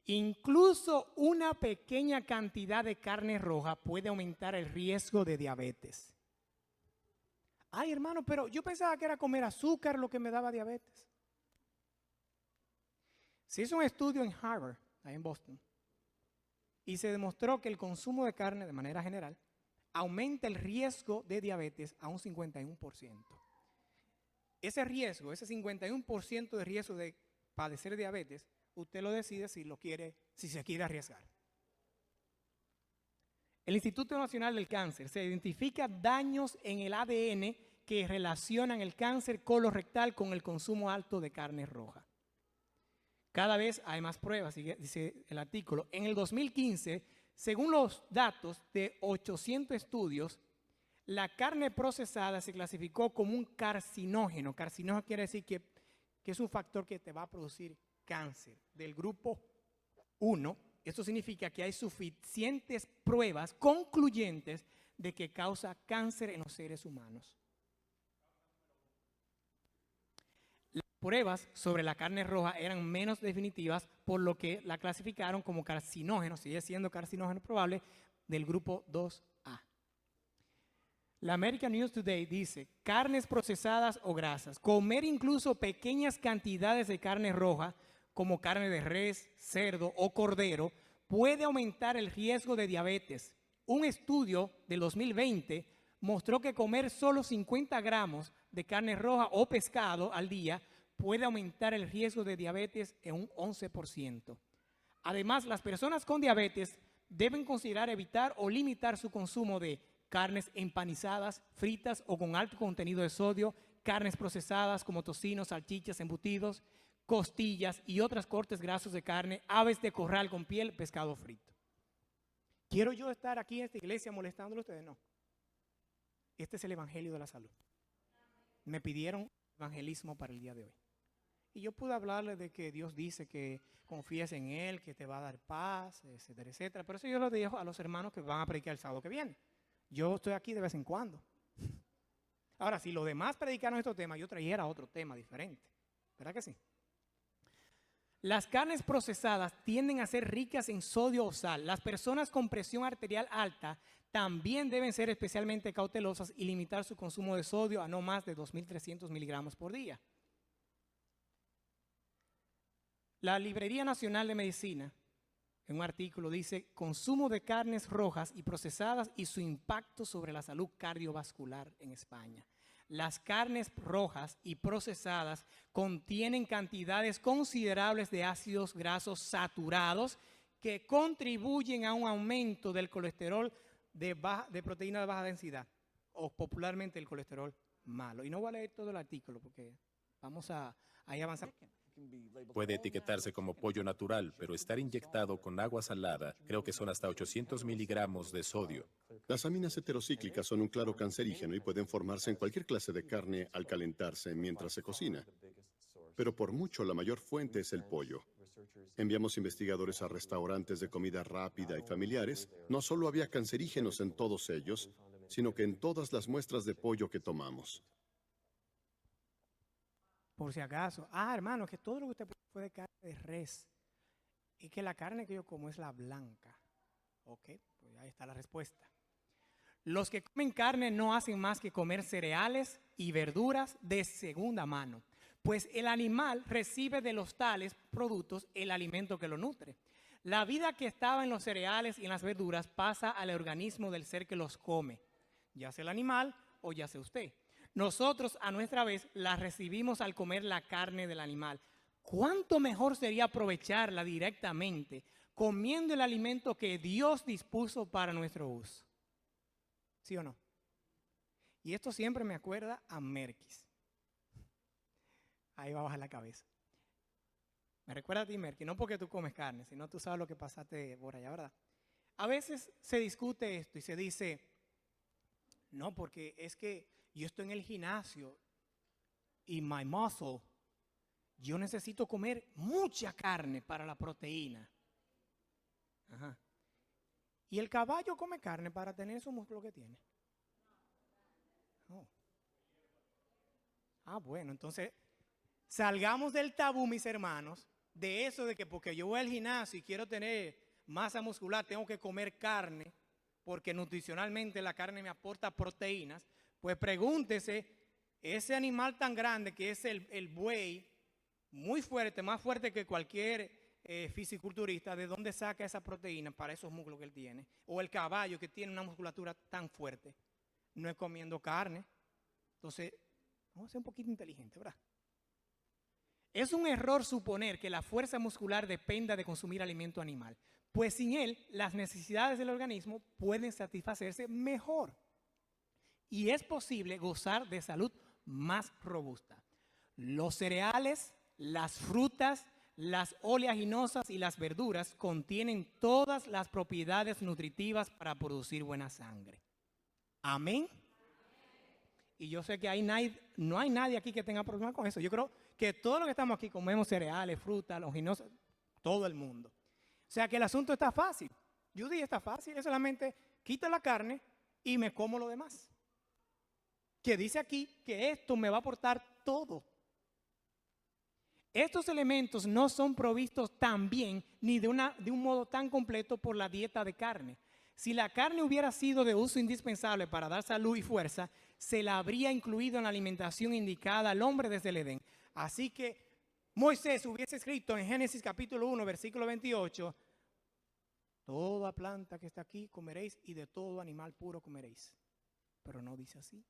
Incluso una pequeña cantidad de carne roja puede aumentar el riesgo de diabetes. Ay, hermano, pero yo pensaba que era comer azúcar lo que me daba diabetes. Se hizo un estudio en Harvard, ahí en Boston, y se demostró que el consumo de carne, de manera general, aumenta el riesgo de diabetes a un 51%. Ese riesgo, ese 51% de riesgo de padecer diabetes, usted lo decide si se quiere arriesgar. El Instituto Nacional del Cáncer se identifica daños en el ADN que relacionan el cáncer colorectal con el consumo alto de carne roja. Cada vez hay más pruebas, dice el artículo. En el 2015, según los datos de 800 estudios, la carne procesada se clasificó como un carcinógeno. Carcinógeno quiere decir que es un factor que te va a producir cáncer del grupo 1. Esto significa que hay suficientes pruebas concluyentes de que causa cáncer en los seres humanos. Las pruebas sobre la carne roja eran menos definitivas, por lo que la clasificaron como carcinógeno, sigue siendo carcinógeno probable, del grupo 2A. La American News Today dice, carnes procesadas o grasas, comer incluso pequeñas cantidades de carne roja, como carne de res, cerdo o cordero, puede aumentar el riesgo de diabetes. Un estudio del 2020 mostró que comer solo 50 gramos de carne roja o pescado al día puede aumentar el riesgo de diabetes en un 11%. Además, las personas con diabetes deben considerar evitar o limitar su consumo de carnes empanizadas, fritas o con alto contenido de sodio, carnes procesadas como tocinos, salchichas, embutidos, costillas y otros cortes grasos de carne, aves de corral con piel, pescado frito. ¿Quiero yo estar aquí en esta iglesia molestándole a ustedes? No. Este es el evangelio de la salud. Me pidieron evangelismo para el día de hoy. Y yo pude hablarles de que Dios dice que confíes en Él, que te va a dar paz, etcétera, etcétera. Pero eso yo lo dejo a los hermanos que van a predicar el sábado que viene. Yo estoy aquí de vez en cuando. Ahora, si los demás predicaron estos temas, yo trajera otro tema diferente. ¿Verdad que sí? Las carnes procesadas tienden a ser ricas en sodio o sal. Las personas con presión arterial alta también deben ser especialmente cautelosas y limitar su consumo de sodio a no más de 2.300 miligramos por día. La Librería Nacional de Medicina, en un artículo, dice consumo de carnes rojas y procesadas y su impacto sobre la salud cardiovascular en España. Las carnes rojas y procesadas contienen cantidades considerables de ácidos grasos saturados que contribuyen a un aumento del colesterol de proteína de baja densidad, o popularmente el colesterol malo. Y no voy a leer todo el artículo porque vamos a ir avanzando. Puede etiquetarse como pollo natural, pero estar inyectado con agua salada, creo que son hasta 800 miligramos de sodio. Las aminas heterocíclicas son un claro cancerígeno y pueden formarse en cualquier clase de carne al calentarse mientras se cocina. Pero por mucho la mayor fuente es el pollo. Enviamos investigadores a restaurantes de comida rápida y familiares. No solo había cancerígenos en todos ellos, sino que en todas las muestras de pollo que tomamos. Por si acaso. Hermano, que todo lo que usted fue de carne de res. Y que la carne que yo como es la blanca. Ok, pues ahí está la respuesta. Los que comen carne no hacen más que comer cereales y verduras de segunda mano. Pues el animal recibe de los tales productos el alimento que lo nutre. La vida que estaba en los cereales y en las verduras pasa al organismo del ser que los come. Ya sea el animal o ya sea usted. Nosotros, a nuestra vez, la recibimos al comer la carne del animal. ¿Cuánto mejor sería aprovecharla directamente comiendo el alimento que Dios dispuso para nuestro uso? ¿Sí o no? Y esto siempre me acuerda a Merkis. Ahí va a bajar la cabeza. Me recuerda a ti, Merkis, no porque tú comes carne, sino tú sabes lo que pasaste por allá, ¿verdad? A veces se discute esto y se dice, no, porque es que yo estoy en el gimnasio y my muscle, yo necesito comer mucha carne para la proteína. Ajá. ¿Y el caballo come carne para tener esos músculos que tiene? No. Bueno, entonces salgamos del tabú, mis hermanos, de eso de que porque yo voy al gimnasio y quiero tener masa muscular, tengo que comer carne, porque nutricionalmente la carne me aporta proteínas. Pues pregúntese, ese animal tan grande que es el buey, muy fuerte, más fuerte que cualquier fisiculturista, ¿de dónde saca esa proteína para esos músculos que él tiene? O el caballo que tiene una musculatura tan fuerte, no es comiendo carne. Entonces, vamos a ser un poquito inteligentes, ¿verdad? Es un error suponer que la fuerza muscular dependa de consumir alimento animal, pues sin él las necesidades del organismo pueden satisfacerse mejor. Y es posible gozar de salud más robusta. Los cereales, las frutas, las oleaginosas y las verduras contienen todas las propiedades nutritivas para producir buena sangre. Amén. Y yo sé que no hay nadie aquí que tenga problemas con eso. Yo creo que todos los que estamos aquí comemos cereales, frutas, oleaginosas, todo el mundo. O sea que el asunto está fácil. Judy, está fácil, es solamente quita la carne y me como lo demás. Que dice aquí que esto me va a aportar todo. Estos elementos no son provistos tan bien ni de un modo tan completo por la dieta de carne. Si la carne hubiera sido de uso indispensable para dar salud y fuerza, se la habría incluido en la alimentación indicada al hombre desde el Edén. Así que Moisés hubiese escrito en Génesis capítulo 1, versículo 28, toda planta que está aquí comeréis y de todo animal puro comeréis. Pero no dice así.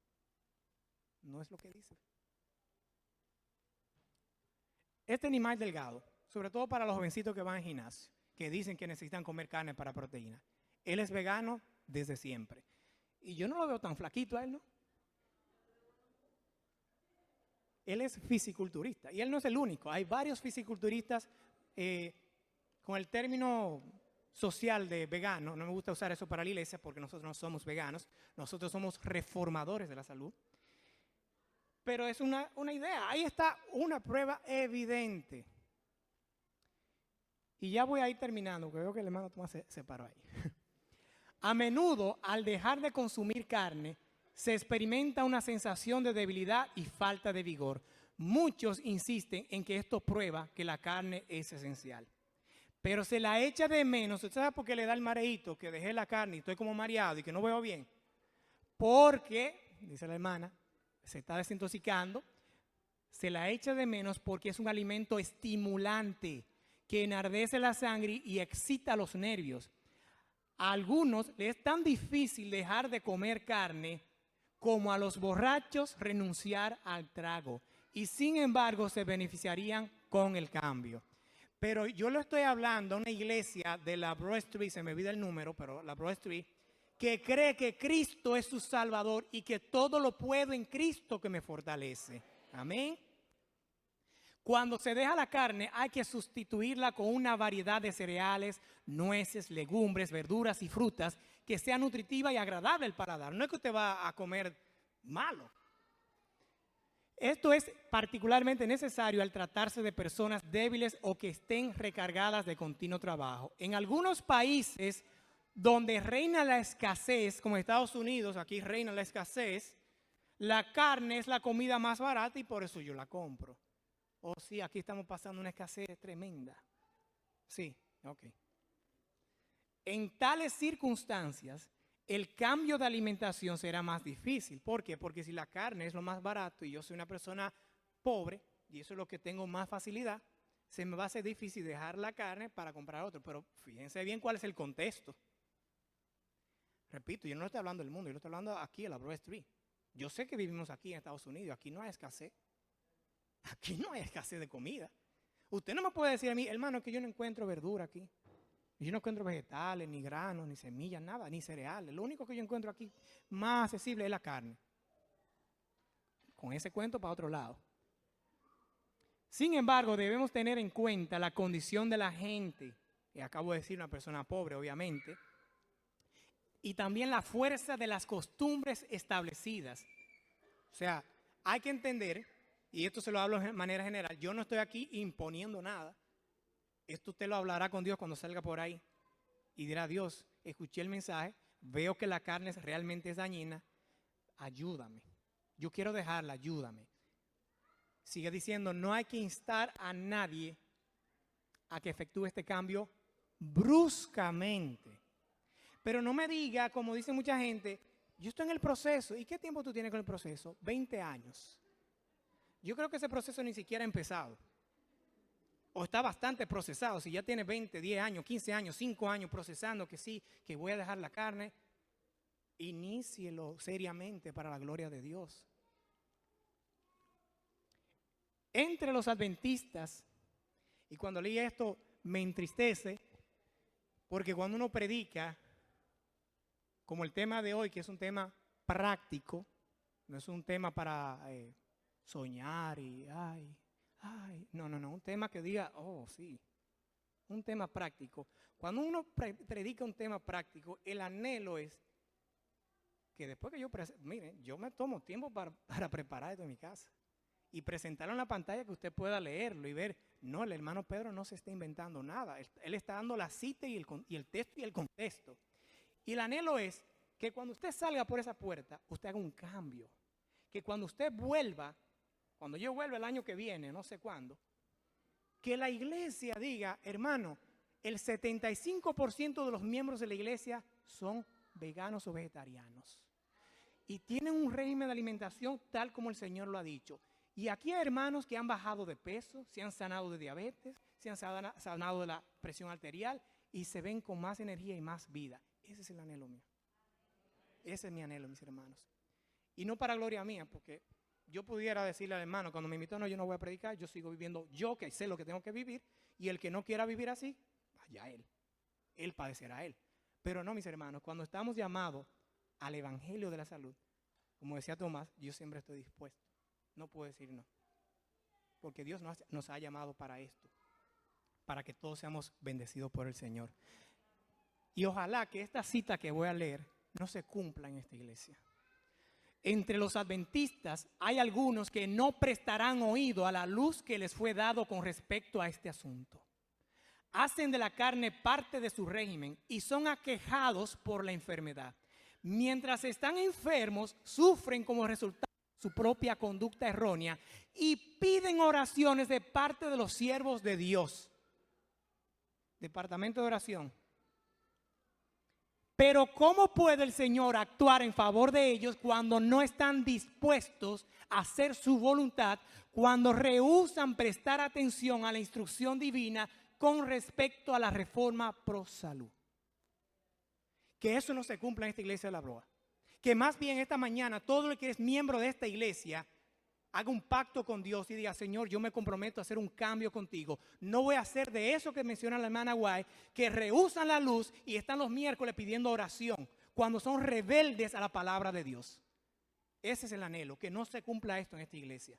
No es lo que dice. Este animal delgado, sobre todo para los jovencitos que van al gimnasio, que dicen que necesitan comer carne para proteína, él es vegano desde siempre. Y yo no lo veo tan flaquito a él, ¿no? Él es fisiculturista y él no es el único. Hay varios fisiculturistas con el término social de vegano. No me gusta usar eso para la iglesia porque nosotros no somos veganos. Nosotros somos reformadores de la salud. Pero es una idea. Ahí está una prueba evidente. Y ya voy a ir terminando, porque veo que el hermano Tomás se paró ahí. A menudo, al dejar de consumir carne, se experimenta una sensación de debilidad y falta de vigor. Muchos insisten en que esto prueba que la carne es esencial. Pero se la echa de menos. ¿Usted sabe por qué le da el mareíto? Que dejé la carne y estoy como mareado y que no veo bien. Porque, dice la hermana, se está desintoxicando. Se la echa de menos porque es un alimento estimulante que enardece la sangre y excita los nervios. A algunos les es tan difícil dejar de comer carne como a los borrachos renunciar al trago. Y sin embargo se beneficiarían con el cambio. Pero yo le estoy hablando a una iglesia de la Broad Street, se me olvida el número, pero la Broad Street, que cree que Cristo es su Salvador y que todo lo puedo en Cristo que me fortalece. Amén. Cuando se deja la carne hay que sustituirla con una variedad de cereales, nueces, legumbres, verduras y frutas que sea nutritiva y agradable al paladar. No es que usted va a comer malo. Esto es particularmente necesario al tratarse de personas débiles o que estén recargadas de continuo trabajo. En algunos países donde reina la escasez, como Estados Unidos, aquí reina la escasez, la carne es la comida más barata y por eso yo la compro. Oh, sí, aquí estamos pasando una escasez tremenda. Sí, ok. En tales circunstancias, el cambio de alimentación será más difícil. ¿Por qué? Porque si la carne es lo más barato y yo soy una persona pobre, y eso es lo que tengo más facilidad, se me va a hacer difícil dejar la carne para comprar otro. Pero fíjense bien cuál es el contexto. Repito, yo no estoy hablando del mundo, yo estoy hablando aquí en la Broad Street. Yo sé que vivimos aquí en Estados Unidos, aquí no hay escasez. Aquí no hay escasez de comida. Usted no me puede decir a mí, hermano, que yo no encuentro verdura aquí. Yo no encuentro vegetales, ni granos, ni semillas, nada, ni cereales. Lo único que yo encuentro aquí más accesible es la carne. Con ese cuento para otro lado. Sin embargo, debemos tener en cuenta la condición de la gente. Y acabo de decir una persona pobre, obviamente. Y también la fuerza de las costumbres establecidas. O sea, hay que entender, y esto se lo hablo de manera general, yo no estoy aquí imponiendo nada. Esto usted lo hablará con Dios cuando salga por ahí y dirá, Dios, escuché el mensaje, veo que la carne realmente es dañina, ayúdame. Yo quiero dejarla, ayúdame. Sigue diciendo, no hay que instar a nadie a que efectúe este cambio bruscamente. Pero no me diga, como dice mucha gente, yo estoy en el proceso. ¿Y qué tiempo tú tienes con el proceso? 20 años. Yo creo que ese proceso ni siquiera ha empezado. O está bastante procesado. Si ya tiene 20, 10 años, 15 años, 5 años procesando que sí, que voy a dejar la carne, inícielo seriamente para la gloria de Dios. Entre los adventistas, y cuando leí esto me entristece, porque cuando uno predica, como el tema de hoy, que es un tema práctico, no es un tema para soñar y, no, un tema que diga, oh, sí, un tema práctico. Cuando uno predica un tema práctico, el anhelo es que después que miren, yo me tomo tiempo para preparar esto en mi casa y presentarlo en la pantalla que usted pueda leerlo y ver, no, el hermano Pedro no se está inventando nada, él está dando la cita y el texto y el contexto. Y el anhelo es que cuando usted salga por esa puerta, usted haga un cambio, que cuando usted vuelva, cuando yo vuelva el año que viene, no sé cuándo, que la iglesia diga, hermano, el 75% de los miembros de la iglesia son veganos o vegetarianos. Y tienen un régimen de alimentación tal como el Señor lo ha dicho. Y aquí hay hermanos que han bajado de peso, se han sanado de diabetes, se han sanado de la presión arterial y se ven con más energía y más vida. Ese es el anhelo mío. Ese es mi anhelo, mis hermanos. Y no para gloria mía, porque yo pudiera decirle al hermano, cuando me invitó, no, yo no voy a predicar, yo sigo viviendo, yo que sé lo que tengo que vivir, y el que no quiera vivir así, vaya él padecerá él. Pero no, mis hermanos, cuando estamos llamados al evangelio de la salud, como decía Tomás, yo siempre estoy dispuesto, no puedo decir no, porque Dios nos ha llamado para esto, para que todos seamos bendecidos por el Señor. Y ojalá que esta cita que voy a leer no se cumpla en esta iglesia. Entre los adventistas hay algunos que no prestarán oído a la luz que les fue dado con respecto a este asunto. hacen de la carne parte de su régimen y son aquejados por la enfermedad. Mientras están enfermos, sufren como resultado de su propia conducta errónea y piden oraciones de parte de los siervos de Dios. Departamento de oración. Pero ¿cómo puede el Señor actuar en favor de ellos cuando no están dispuestos a hacer su voluntad, cuando rehúsan prestar atención a la instrucción divina con respecto a la reforma pro salud? Que eso no se cumpla en esta iglesia de La Broa. Que más bien esta mañana todo el que es miembro de esta iglesia haga un pacto con Dios y diga: Señor, yo me comprometo a hacer un cambio contigo. No voy a hacer de eso que menciona la hermana Guay, que rehúsan la luz y están los miércoles pidiendo oración, cuando son rebeldes a la palabra de Dios. Ese es el anhelo, que no se cumpla esto en esta iglesia.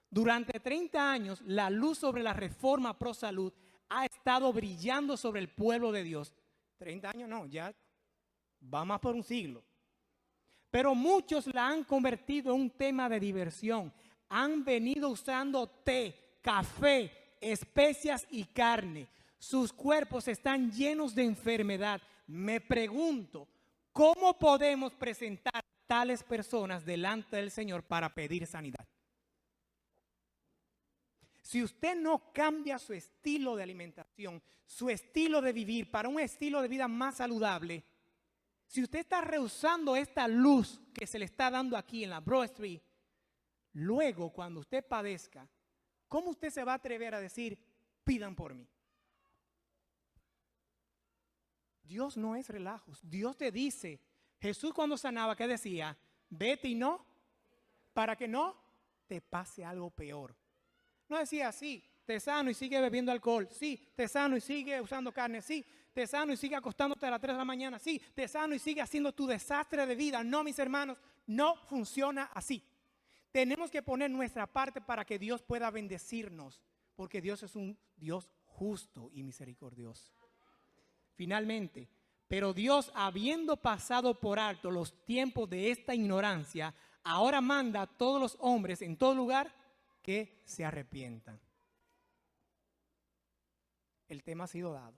Durante 30 años, la luz sobre la reforma pro salud ha estado brillando sobre el pueblo de Dios. 30 años no, ya va más por un siglo. Pero muchos la han convertido en un tema de diversión. Han venido usando té, café, especias y carne. Sus cuerpos están llenos de enfermedad. Me pregunto, ¿cómo podemos presentar a tales personas delante del Señor para pedir sanidad? Si usted no cambia su estilo de alimentación, su estilo de vivir para un estilo de vida más saludable, si usted está rehusando esta luz que se le está dando aquí en la Broad Street, luego cuando usted padezca, ¿cómo usted se va a atrever a decir: pidan por mí? Dios no es relajos. Dios te dice, Jesús cuando sanaba, ¿qué decía? Vete y no, para que no te pase algo peor. No decía: sí, te sano y sigue bebiendo alcohol. Sí, te sano y sigue usando carne. Sí, te sano y sigue acostándote a las 3 de la mañana. Sí, te sano y sigue haciendo tu desastre de vida. No, mis hermanos, no funciona así. Tenemos que poner nuestra parte para que Dios pueda bendecirnos, porque Dios es un Dios justo y misericordioso. Finalmente, pero Dios, habiendo pasado por alto los tiempos de esta ignorancia, ahora manda a todos los hombres en todo lugar que se arrepientan. El tema ha sido dado.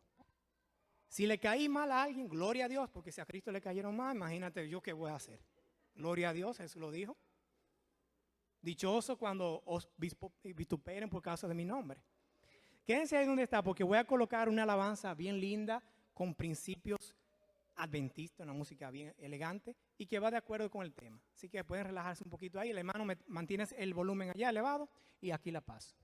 Si le caí mal a alguien, gloria a Dios, porque si a Cristo le cayeron mal, imagínate yo qué voy a hacer. Gloria a Dios, Jesús lo dijo. Dichoso cuando os vituperen por causa de mi nombre. Quédense ahí donde está, porque voy a colocar una alabanza bien linda, con principios adventistas, una música bien elegante y que va de acuerdo con el tema. Así que pueden relajarse un poquito ahí. El hermano mantiene el volumen allá elevado y aquí la paso.